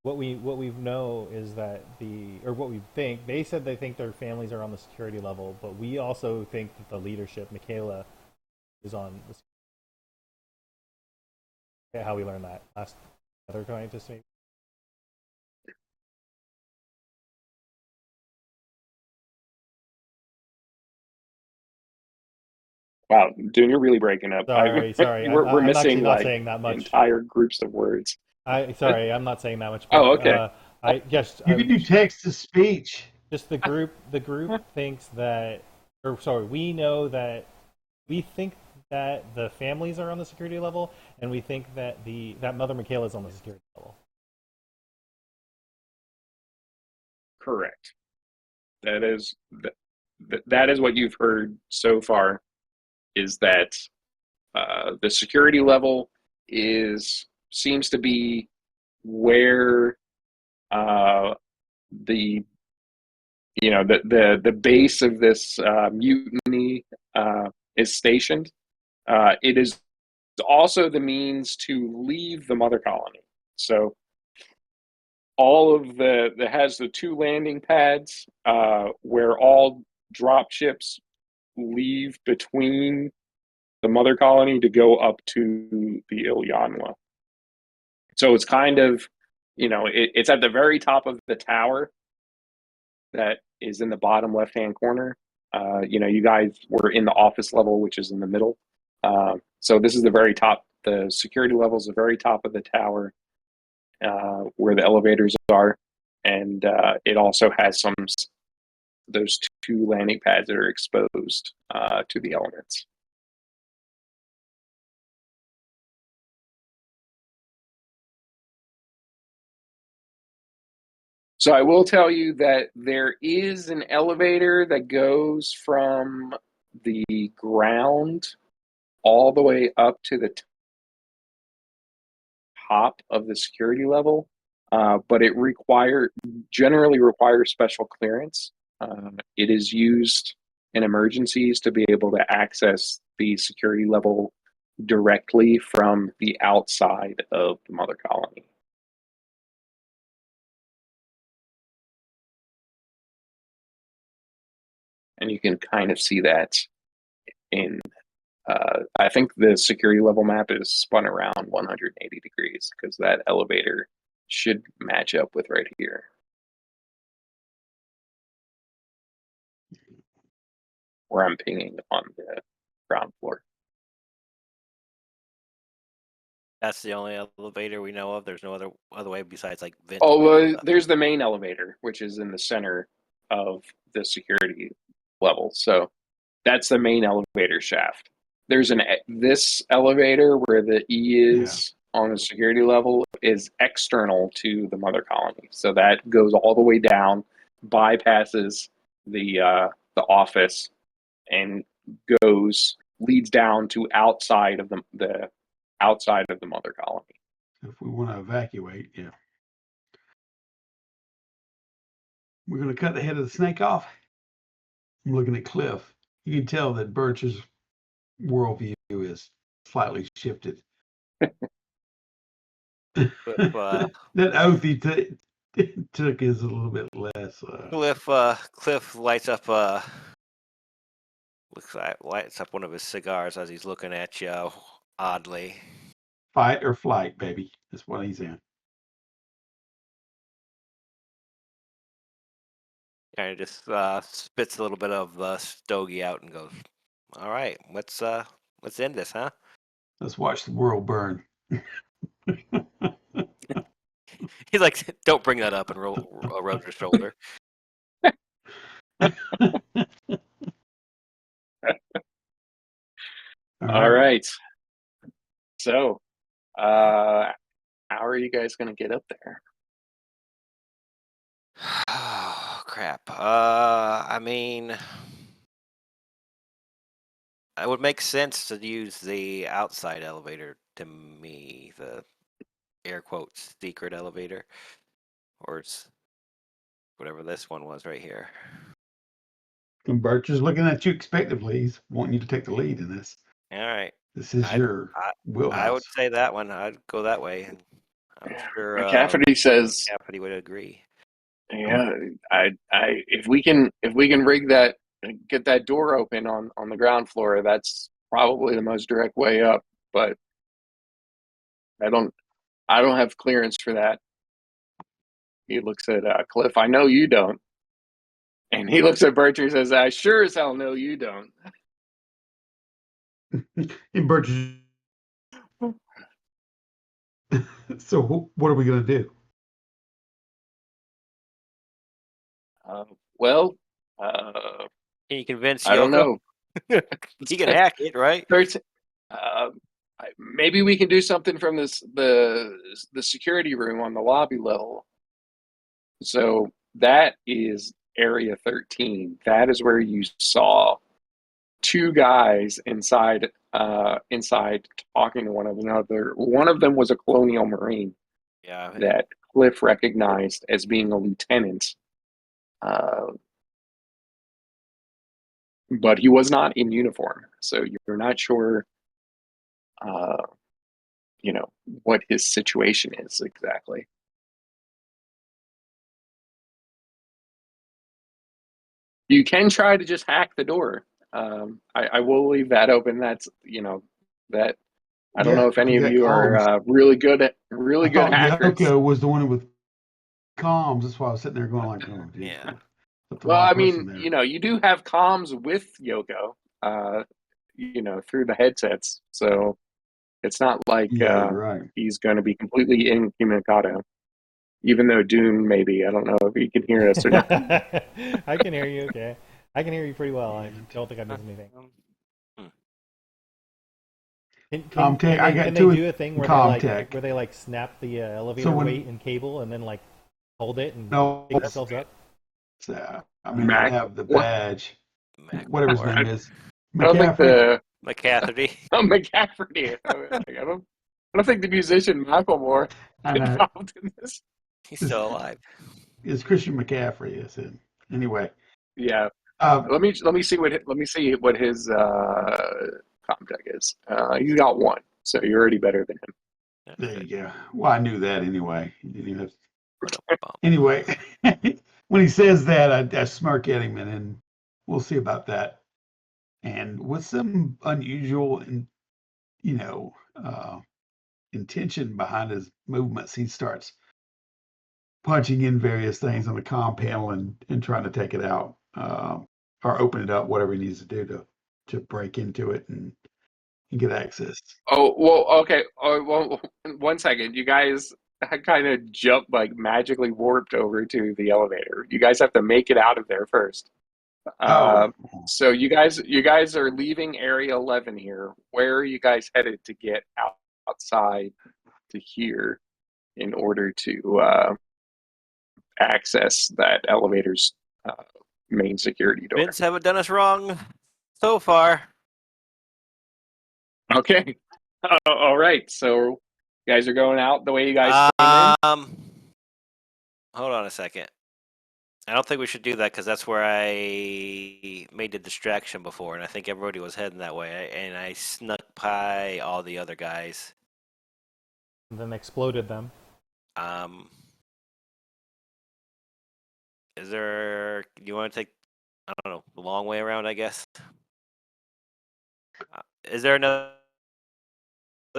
What we know is that what we think they said they think their families are on the security level, but we also think that the leadership, Michaela, is on. How we learned that last other scientist maybe. Wow, Doon, you're really breaking up. Sorry. We're I'm actually missing not saying that much. entire groups of words. I'm not saying that much. Oh, But okay. I guess You can do text to speech. just the group. The group thinks that, or sorry, we know that we think that the families are on the security level, and we think that that Mother Michaela is on the security level. Correct. That is what you've heard so far. Is that the security level seems to be where the the base of this mutiny is stationed. It is also the means to leave the mother colony. So all of that has the 2 landing pads where all drop ships leave between the mother colony to go up to the Ilyanwa. So it's kind of, it's at the very top of the tower that is in the bottom left-hand corner. You guys were in the office level, which is in the middle. So this is the very top. The security level is the very top of the tower where the elevators are. And it also has those 2 landing pads that are exposed to the elements. So I will tell you that there is an elevator that goes from the ground all the way up to the top of the security level, but it generally requires special clearance. It is used in emergencies to be able to access the security level directly from the outside of the mother colony. And you can kind of see that in, I think the security level map is spun around 180 degrees because that elevator should match up with right here. Where I'm pinging on the ground floor. That's the only elevator we know of. There's no other way besides like vent. There's the main elevator, which is in the center of the security level. So that's the main elevator shaft. There's this elevator where the E is on the security level is external to the mother colony. So that goes all the way down, bypasses the office, and leads down to outside of the outside of the mother colony. If we want to evacuate, yeah. We're going to cut the head of the snake off. I'm looking at Cliff. You can tell that Birch's worldview is slightly shifted. Cliff, that oath he took is a little bit less. Cliff lights up lights up one of his cigars as he's looking at you oddly. Fight or flight, baby. That's what he's in. Kind of just spits a little bit of stogie out and goes, "All right, let's end this, huh?" Let's watch the world burn. He's like, "Don't bring that up," and rubs your shoulder. All right. So, how are you guys going to get up there? Oh, crap. I mean, it would make sense to use the outside elevator to me, the air quotes secret elevator, or it's whatever this one was right here. And Birch is looking at you expectantly. He's wanting you to take the lead in this. All right. This is your wheelhouse. I would say that one. I'd go that way, and I'm sure McCafferty says McCafferty would agree. Yeah, if we can rig that, get that door open on the ground floor, that's probably the most direct way up. But I don't have clearance for that. He looks at Cliff. I know you don't. And he looks at Birch and says, "I sure as hell know you don't." And Birch, so what are we going to do? Well, Can you convince Yoko? I don't know. He can hack it, right? Maybe we can do something from the security room on the lobby level. So that is area 13. That is where you saw 2 guys inside talking to one another. One of them was a Colonial Marine. Yeah. That Cliff recognized as being a lieutenant. but he was not in uniform, so you're not sure, uh, what his situation is exactly. You can try to just hack the door. I will leave that open. That's that. I don't know Yeah, if if any you of got you are comms. really I good thought hackers. Yoko was the one with comms. That's why I was sitting there going like, oh, geez, Yeah. put the Well, wrong I person mean, there. you do have comms with Yoko, through the headsets, so it's not like Yeah, you're right. he's going to be completely incommunicado. Even though Doon, maybe, I don't know if he can hear us or not. I can hear you. Okay, I can hear you pretty well. I don't think I missed anything. Hmm. Comtech, I Can got they two in do a thing Comtech. where they like snap the So elevator weight when and cable and then like hold it and no, pick themselves up? I mean they Mac, have the what? badge, Mac whatever his or name I, is, I don't think McCaffrey. the McCafferty. McCafferty. I don't think the musician Macklemore I is know involved in this. He's it's, still alive. it's Christian McCaffrey. Is it anyway? Yeah, Uh, let me see what his Comtech is. He's got one, so you're already better than him. there Okay. you go. Well, I knew that anyway. You didn't even have to- Ba-dum-bum. Anyway, when he says that, I smirk at him, and then we'll see about that. And with some unusual and you know uh, intention behind his movements, he starts punching in various things on the comm panel and trying to take it out or open it up, whatever he needs to do to break into it and get access. Oh well, okay. Oh well, 1 second. You guys kind of jumped, like magically warped over to the elevator. You guys have to make it out of there first. Oh, Uh, so you guys are leaving Area 11 here. Where are you guys headed to get outside to here in order to access that elevator's uh, main security door? Vince haven't done us wrong so far. Okay. All right. So you guys are going out the way you guys came in. Hold on a second. I don't think we should do that because that's where I made the distraction before, and I think everybody was heading that way. And I snuck by all the other guys. And then exploded them. Um, is there? You want to take? I don't know, the long way around, I guess. Is there another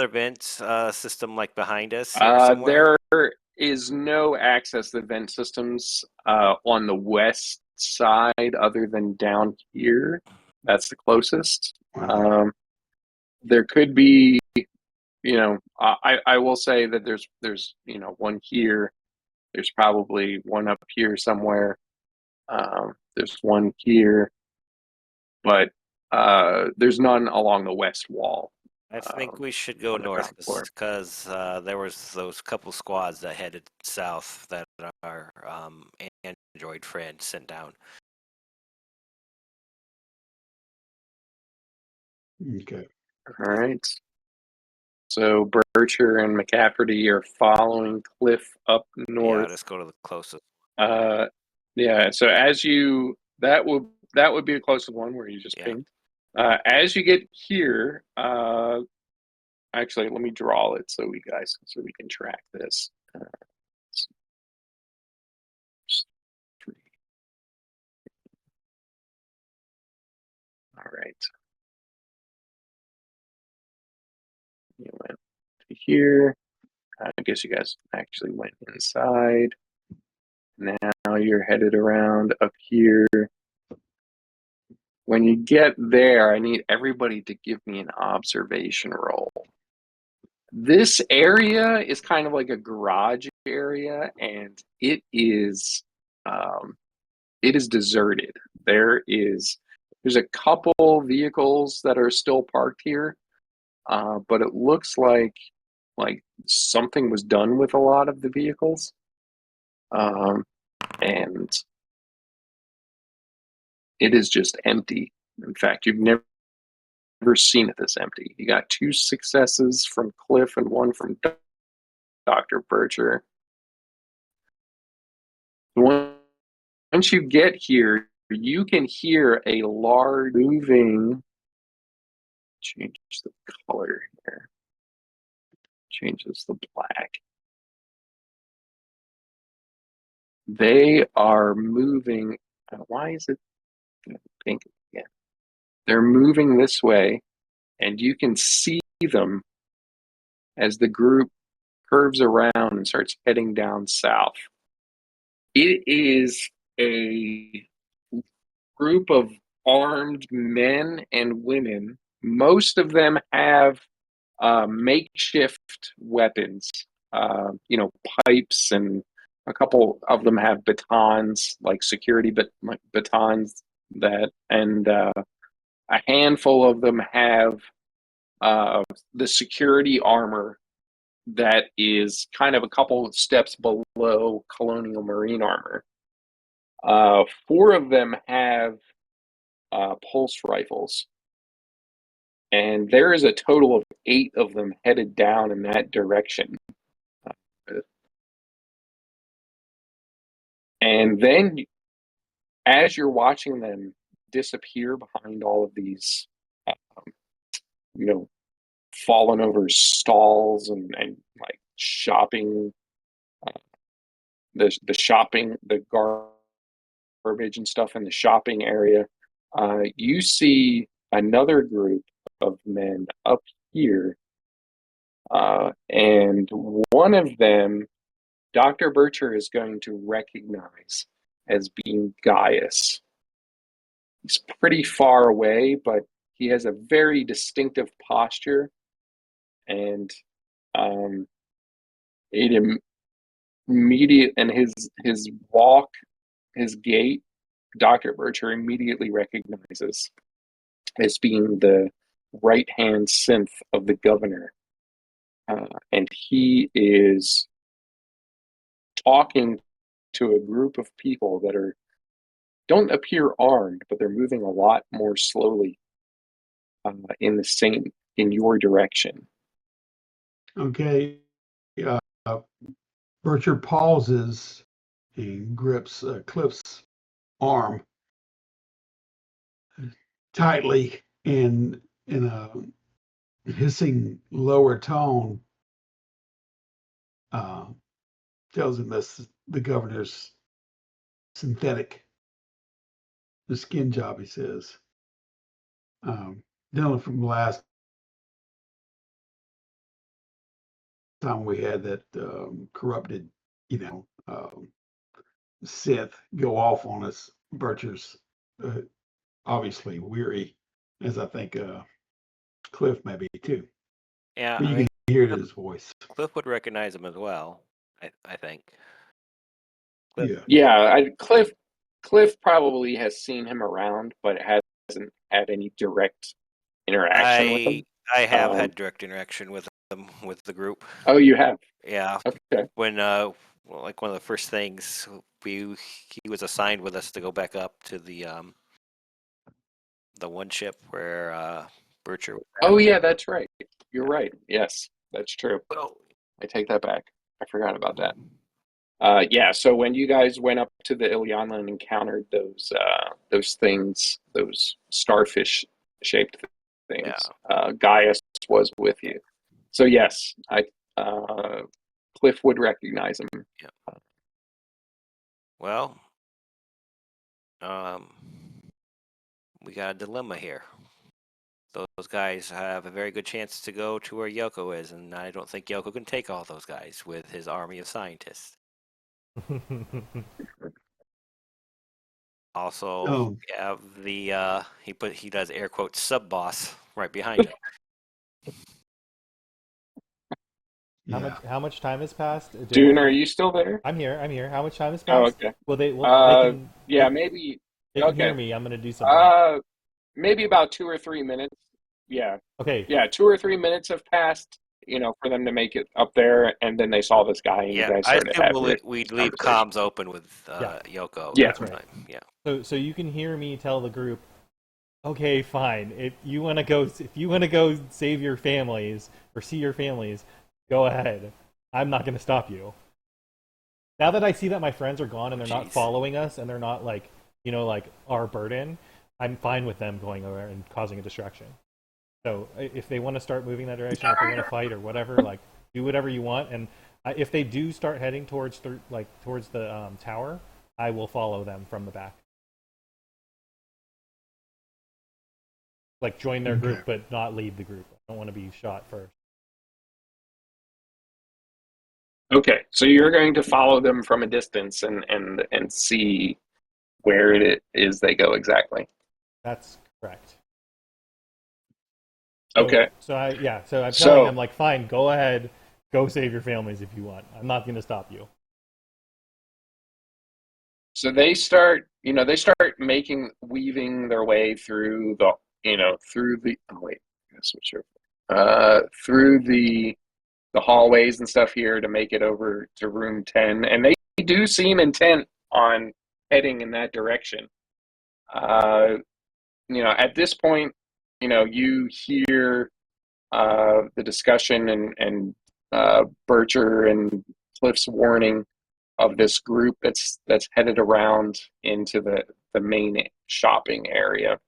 vent system like behind us here somewhere? There is no access to vent systems on the west side other than down here. That's the closest. wow. There could be, I will say that there's one here. There's probably one up here somewhere. There's one here, but there's none along the west wall I think we should go on the north ground floor. because there was those couple squads that headed south that our android friend sent down. Okay. All right. So Bircher and McCafferty are following Cliff up Yeah, north. let's go to the closest. Uh, yeah. So that would be the closest one where you just Yeah. pinged. As you get here, actually, let me draw it so we can track this. All right. You went to here. I guess you guys actually went inside. Now you're headed around up here. When you get there, I need everybody to give me an observation roll. This area is kind of like a garage area, and it is deserted. There's a couple vehicles that are still parked here, but it looks like something was done with a lot of the vehicles, and it is just empty. In fact, you've never seen it this empty. You got 2 successes from Cliff and 1 from Dr. Bircher. Once you get here, you can hear a large moving. Change the color here. Changes the black. They are moving. Why is it pink again? They're moving this way, and you can see them as the group curves around and starts heading down south. It is a group of armed men and women. Most of them have makeshift weapons, pipes, and a couple of them have batons, like security batons, and a handful of them have the security armor that is kind of a couple of steps below Colonial Marine armor. Four of them have pulse rifles, and there is a total of 8 of them headed down in that direction. And then, as you're watching them disappear behind all of these, fallen over stalls and like shopping, the garbage and stuff in the shopping area, you see another group of men up here, and one of them, Dr. Bircher is going to recognize as being Gaius. He's pretty far away, but he has a very distinctive posture, and it immediate and his walk, his gait, Dr. Bircher immediately recognizes as being the right-hand synth of the governor, and he is talking to a group of people that don't appear armed, but they're moving a lot more slowly in your direction. Okay. Bircher pauses and grips Cliff's arm tightly and in a hissing lower tone tells him that's the governor's synthetic, the skin job, he says. Dylan, from the last time we had that corrupted, Sith go off on us, Bircher's obviously weary, as I think Cliff may be too. Yeah, But you can hear it in his voice. Cliff would recognize him as well. I think. Cliff. Yeah, Cliff probably has seen him around, but hasn't had any direct interaction with him. I have had direct interaction with them, with the group. Oh, you have? Yeah. Okay. When like one of the first things he was assigned with us to go back up to the one ship where Bircher was at. Oh yeah, that's right. You're right. Yes, that's true. I take that back. I forgot about that. Yeah, so when you guys went up to the Ilyanla and encountered those things, those starfish-shaped things, Gaius was with you. So yes, Cliff would recognize him. Yeah. Well, we got a dilemma here. Those guys have a very good chance to go to where Yoko is, and I don't think Yoko can take all those guys with his army of scientists. Also, we have the he does air quotes sub boss right behind him. How much time has passed? Doon, are you still there? I'm here. How much time has passed? Oh, okay. Well, they can, maybe they can okay. hear me. I'm gonna do something. Maybe about 2 or 3 minutes. Yeah. Okay. Yeah, 2 or 3 minutes have passed, for them to make it up there, and then they saw this guy, and you guys started having we'd leave comms open with Yoko. Yeah, that's right. Time. Yeah. So you can hear me tell the group, okay, fine. If you want to go save your families or see your families, go ahead. I'm not going to stop you. Now that I see that my friends are gone and they're not following us and they're not like like our burden, I'm fine with them going over and causing a distraction. So if they want to start moving that direction, if they want to fight or whatever, like do whatever you want. And if they do start heading towards towards the tower, I will follow them from the back. Like join their Okay. group, but not lead the group. I don't want to be shot first. Okay, so you're going to follow them from a distance and see where it is they go exactly. That's correct. Okay. So I'm telling them So like, fine, go ahead, go save your families if you want. I'm not going to stop you. so they start weaving their way through through the oh wait, I gotta switch over. Through the hallways and stuff here to make it over to room 10, and they do seem intent on heading in that direction. Uh, at this point, you hear the discussion and Bircher and Cliff's warning of this group that's headed around into the main shopping area.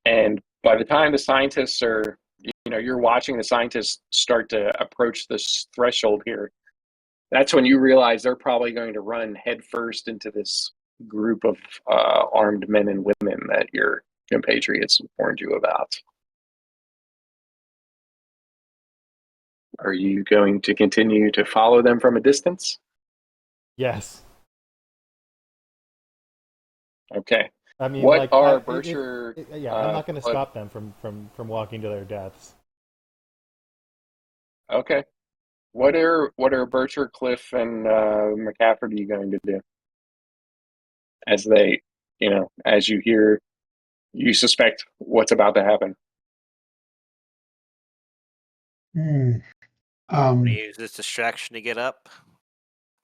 And by the time the scientists are, you're watching the scientists start to approach this threshold here, that's when you realize they're probably going to run headfirst into this group of armed men and women that your compatriots warned you about. Are you going to continue to follow them from a distance? Yes. Okay. I mean, What like, are Bircher? yeah, I'm not going to stop them from walking to their deaths. Okay. What are Bircher, Cliff, and McCafferty going to do as they, as you hear, you suspect what's about to happen? Hmm. I'm gonna use this distraction to get up.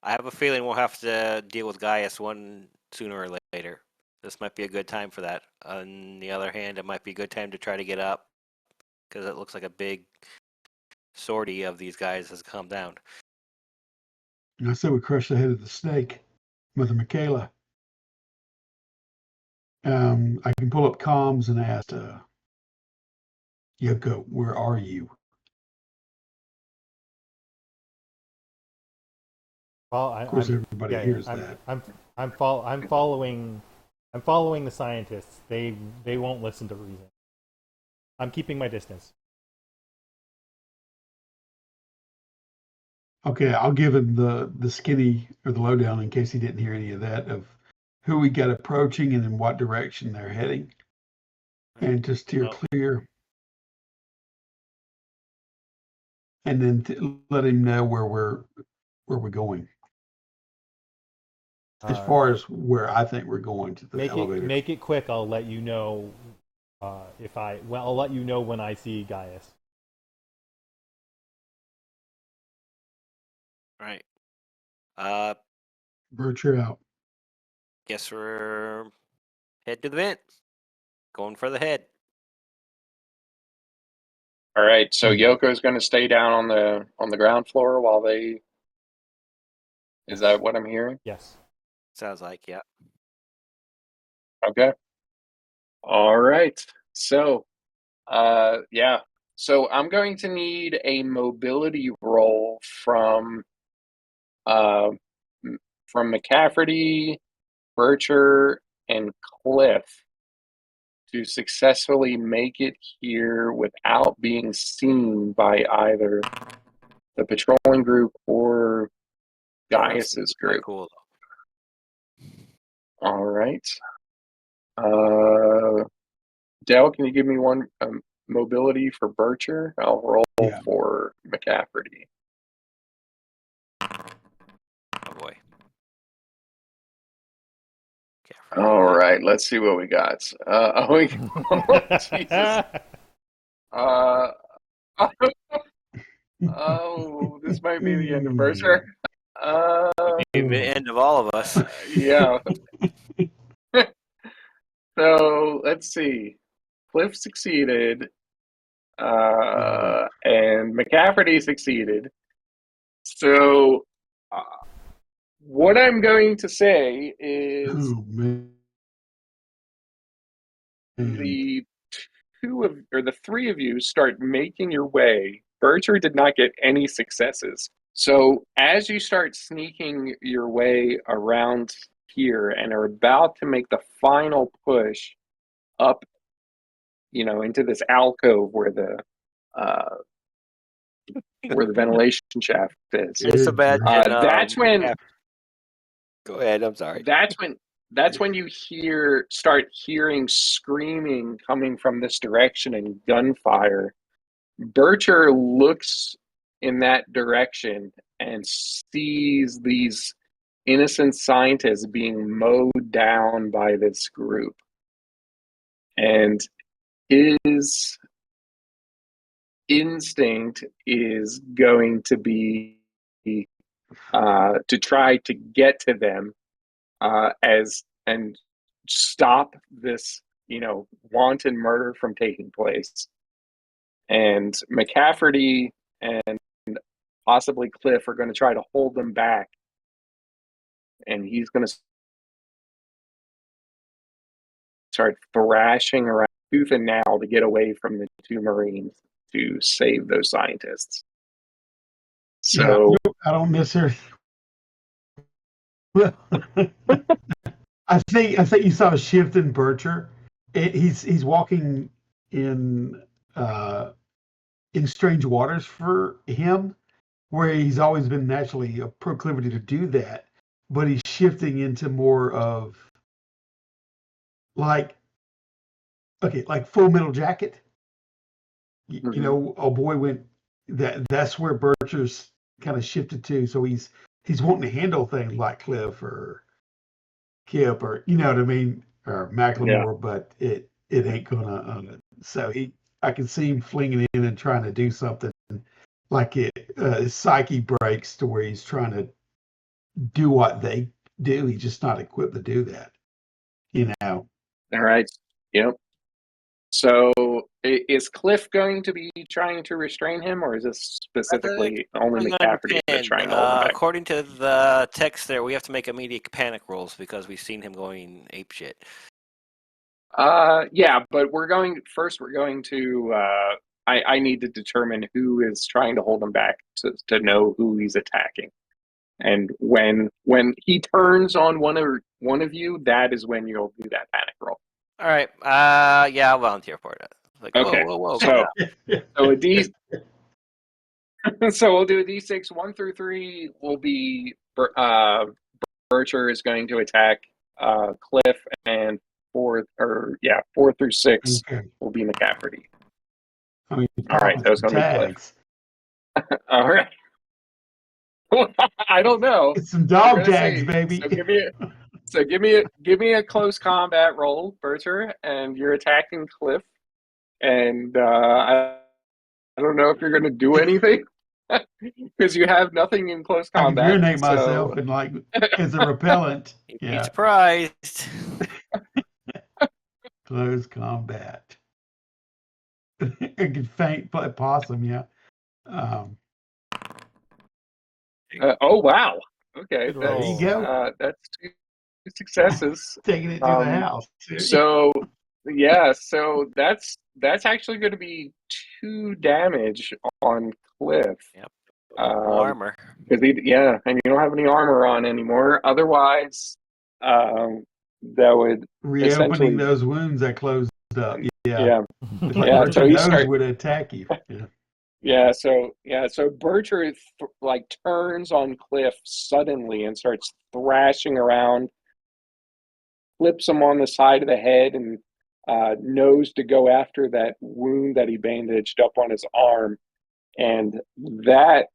I have a feeling we'll have to deal with Gaius one sooner or later. This might be a good time for that. On the other hand, it might be a good time to try to get up because it looks like a big sortie of these guys has come down. I said we crush the head of the snake, Mother Michaela. I can pull up comms and ask Yoko, where are you? Well, Of course, everybody hears that. I'm following the scientists. They won't listen to reason. I'm keeping my distance. Okay, I'll give him the skinny or the lowdown in case he didn't hear any of that of who we got approaching and in what direction they're heading, and to steer Well, clear, and then let him know where we're going. As far as where I think we're going to the elevator. Make it quick. I'll let you know I'll let you know when I see Gaius. right. Bircher out. Guess we're head to the vent. Going for the head. All right. So Yoko's going to stay down on the ground floor while they. Is that what I'm hearing? Yes. Sounds like, yeah. Okay. All right. So, yeah. So I'm going to need a mobility roll uh, from McCafferty, Bircher, and Cliff to successfully make it here without being seen by either the patrolling group or Gaius's Quite group. cool. All right. Dell, can you give me one mobility for Bircher? I'll roll for McCafferty. Oh boy. All right, let's see what we got. Oh, Jesus. Oh, this might be the end of Bircher. The end of all of us. Yeah. So let's see. Cliff succeeded, and McCafferty succeeded. So what I'm going to say is Oh man. the the three of you start making your way. Berger did not get any successes. So as you start sneaking your way around here and are about to make the final push up, into this alcove where the ventilation shaft is. Just Good grief. imagine. That's when Go ahead. I'm sorry. that's when you start hearing screaming coming from this direction and gunfire. Bircher looks in that direction and sees these innocent scientists being mowed down by this group. And his instinct is going to be to try to get to them and stop this, wanton murder from taking place. And McCafferty and possibly Cliff are going to try to hold them back, and he's going to start thrashing around tooth and nail to get away from the two Marines to save those scientists. So I don't necessarily. Well, I think you saw a shift in Bircher. He's walking in strange waters for him, where he's always been naturally a proclivity to do that, but he's shifting into more of like Full Metal Jacket. A boy went that's where Bircher's kind of shifted to. So he's wanting to handle things like Cliff or Kip or you know what I mean, or Macklemore, but it ain't gonna. So I can see him flinging in and trying to do something like his psyche breaks to where he's trying to do what they do. He's just not equipped to do that. All right. Yep. So is Cliff going to be trying to restrain him, or is this specifically only McCafferty that's trying to hold him back? According to the text there, we have to make immediate panic rolls because we've seen him going apeshit. Yeah, but we're going to I need to determine who is trying to hold him back to know who he's attacking. And when he turns on one of you, that is when you'll do that panic roll. All right. Yeah, I'll volunteer for it. Like, okay. Whoa. So a D. So we'll do a D6 1 through 3. Will be Bircher is going to attack Cliff, and 4 through 6 will be McCafferty. I mean, all right, those will be Cliff. All right. I don't know. It's some dog tags, baby. So give me a close combat roll, Bircher, and you're attacking Cliff. And I don't know if you're going to do anything because you have nothing in close combat. I can urinate myself and as a repellent. Be surprised. Close combat. I can faint possum, yeah. Oh wow! Okay, there you go. That's 2 successes. Taking it to the house. So that's actually going to be 2 damage on Cliff. Yep. Armor. And you don't have any armor on anymore. Otherwise, that would reopening those wounds that closed up. Yeah. So those would attack you. Yeah. So Bircher turns on Cliff suddenly and starts thrashing around, flips him on the side of the head, and knows to go after that wound that he bandaged up on his arm. And that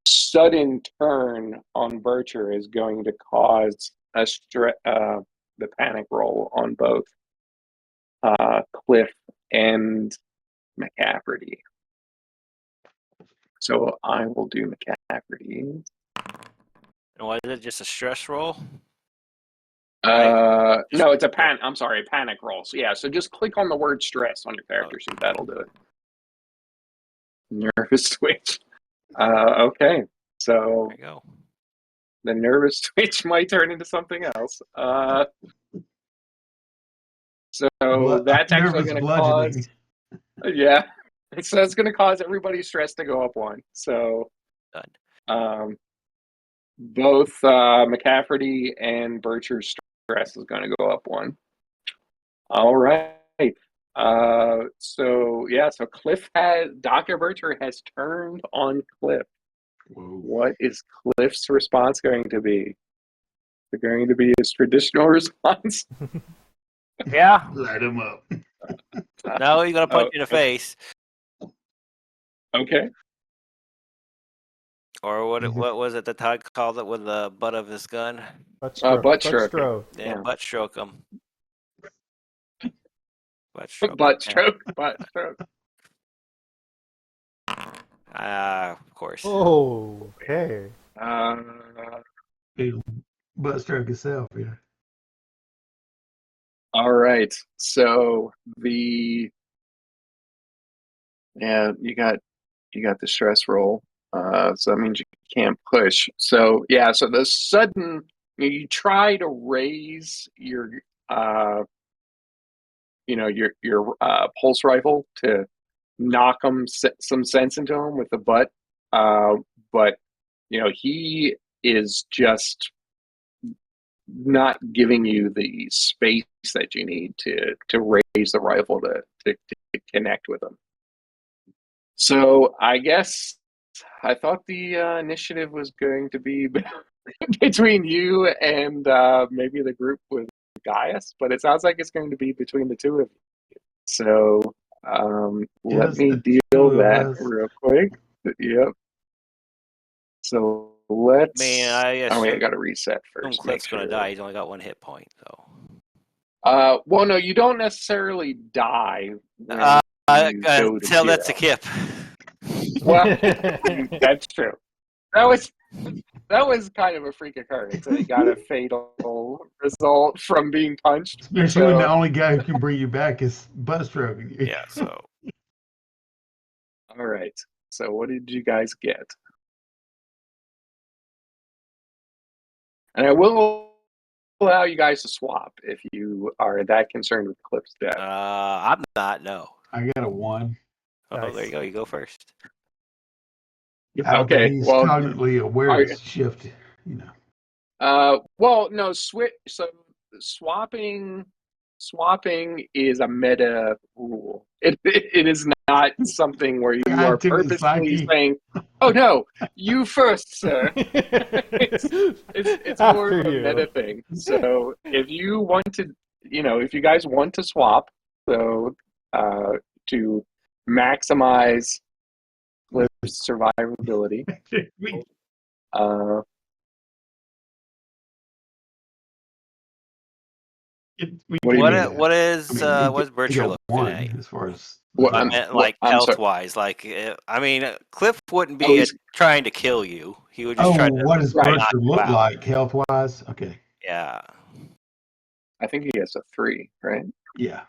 sudden turn on Bircher is going to cause the panic roll on both Cliff and McCafferty. So I will do McCafferty. And what is it? Just a stress roll? No, it's a panic roll. So so just click on the word stress on your character sheet. That'll do it. Nervous twitch. Okay. So there you go. the nervous twitch might turn into something else. So that's actually Nervous going to bludgeoning. cause, yeah. So that's going to cause everybody's stress to go up one. So Done. Both McCafferty and Bircher's stress is going to go up one. All right. So Cliff Dr. Bircher has turned on Cliff. Whoa. What is Cliff's response going to be? Is it going to be his traditional response? Yeah. Light him up. No, you're gonna punch you in the face. Okay. Or what was it that Todd called it with the butt of his gun? Butt stroke. Butt Butt stroke. stroke. Yeah, Yeah. butt stroke him. Butt stroke. Butt stroke. Butt stroke. Of course. Oh, okay. Butt stroke itself, yeah. All right. So you got the stress roll. So that means you can't push. So so the sudden you try to raise your your pulse rifle to knock some sense into him with the butt, but he is just not giving you the space that you need to raise the rifle to connect with him. So I guess I thought the initiative was going to be between you and maybe the group with Gaius, but it sounds like it's going to be between the two of you. So let Just me the deal two of that us. real quick. Yep. So let's. I mean, I Oh wait, I assume got to reset first. Cliff's gonna die. He's only got one hit point, so. Well, no, you don't necessarily die when you go to Tell zero. that to Kip. Well, that's true. That was kind of a freak occurrence. He got a fatal result from being punched. Especially when the only guy who can bring you back is butt stroking you. Yeah, so. All right. So what did you guys get? And I will allow you guys to swap if you are that concerned with Cliff's death. I'm not, no. I got a 1. Oh, Nice. there you go. You go first. I don't think he's well, cognitively aware to shift, well, no, so swapping is a meta rule. It is not something where you are Active purposely psyche. saying, "Oh no, you first, sir." It's more After of a you. meta thing. So if you want to, if you guys want to swap, so to maximize survivability, what do you mean? What's he Bircher got looking at? 1 as far as What, I I'm, meant what, like I'm sorry. health wise. Like, I mean, Cliff wouldn't Oh, be he's- trying to kill you. He would just try to what does Right. Bircher knock you look out. like health wise? Okay. Yeah. I think he has a 3, right? Yeah.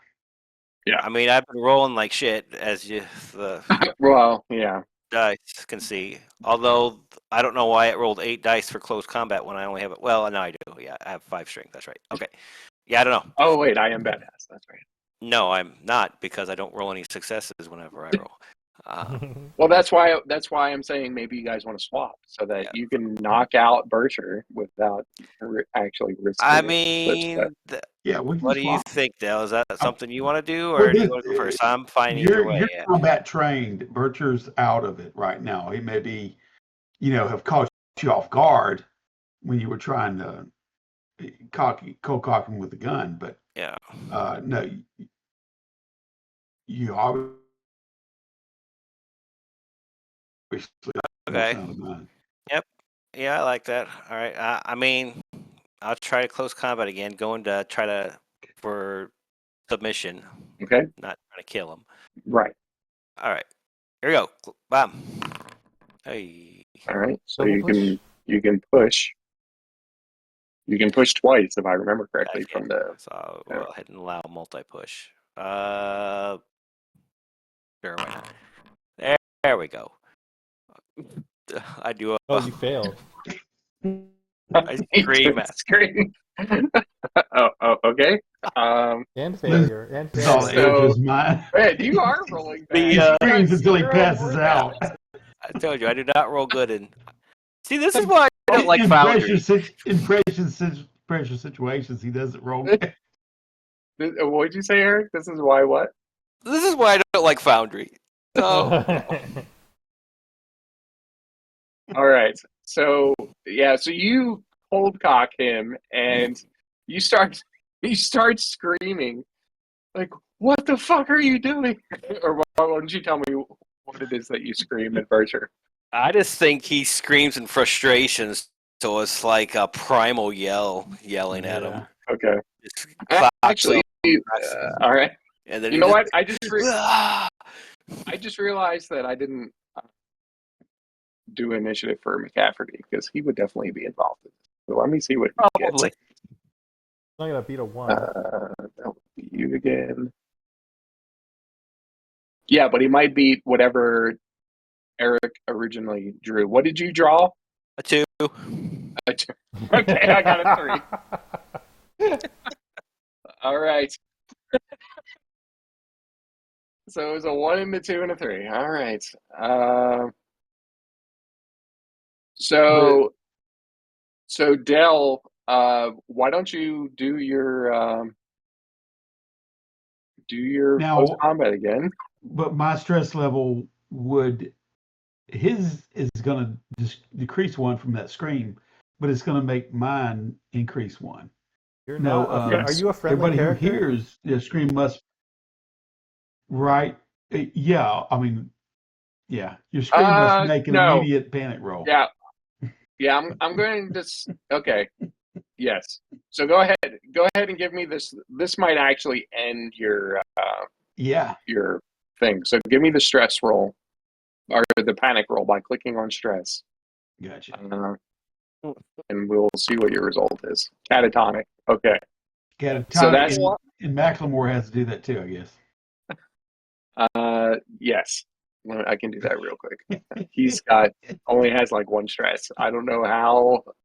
Yeah. I mean, I've been rolling like shit, as the Well, yeah. dice can see. Although I don't know why it rolled 8 dice for close combat when I only have it. Well, no, I do. Yeah, I have 5 strength. That's right. Okay. Yeah, I don't know. Oh wait, I am badass. That's right. No, I'm not, because I don't roll any successes whenever I roll. Well, that's why I'm saying maybe you guys want to swap so that you can knock out Bircher without actually risking. I it. mean, Yeah, we can what do you swap. think, Dale? Is that something you want to do, Well, or do you want to go first? I'm fine either way. You're Yeah. combat trained. Bircher's out of it right now. He may be, have caught you off guard when you were trying to cold cock him with a gun, but Yeah. no, you obviously Okay. sound of mine. Yep. Yeah, I like that. All right. I mean, I'll try to close combat again, going to try to for submission. Okay. Not trying to kill him. Right. All right. Here we go. Bam. Hey. All right. So Double push. you can push. You can push twice if I remember correctly Okay. from the. So I'll go ahead and allow multi push. Sure, why not? There we go. I do. Oh, you failed. I He scream did at scream. Okay. And This failure. And is all Slay. failure. Andrew's mind. Man, you are rolling bad. He The screams until he You're on passes more than out. that. I told you I do not roll good in. See, this is why I don't like In Foundry. pressure situations, he doesn't roll. What'd you say, Eric? This is why what? This is why I don't like Foundry. So All right. So yeah, so you cold cock him and you start screaming like, "What the fuck are you doing?" Or why don't you tell me what it is that you scream at Berger? I just think he screams in frustration, so it's like a primal yelling at him. Okay. Just clocks Actually, up, all right. and then You he know just what? "Ah!" I just realized that I didn't do initiative for McCafferty because he would definitely be involved in this. So let me see what he gets. Probably. I'm gonna beat a 1. That would be you again. Yeah, but he might beat whatever Eric originally drew. What did you draw? A 2. Okay, I got a 3. All right. So it was a 1 and a 2 and a 3. All right. So Dell, why don't you do your post Now, combat again? but my stress level his is going to just decrease 1 from that scream, but it's going to make mine increase 1. You're No, not a friend. Are Yes. you a friendly everybody who character? hears the scream must, right? Yeah, I mean, yeah, your scream must make an No. immediate panic roll. Yeah. Yeah, I'm going to okay. Yes. So go ahead and give me this. This might actually end Yeah, your thing. So give me the stress roll or the panic roll by clicking on stress, gotcha. and we'll see what your result is. Catatonic. Okay. So Catatonic, that's and Macklemore has to do that too, I guess. yes. I can do that real quick. He's only has like 1 stress. I don't know how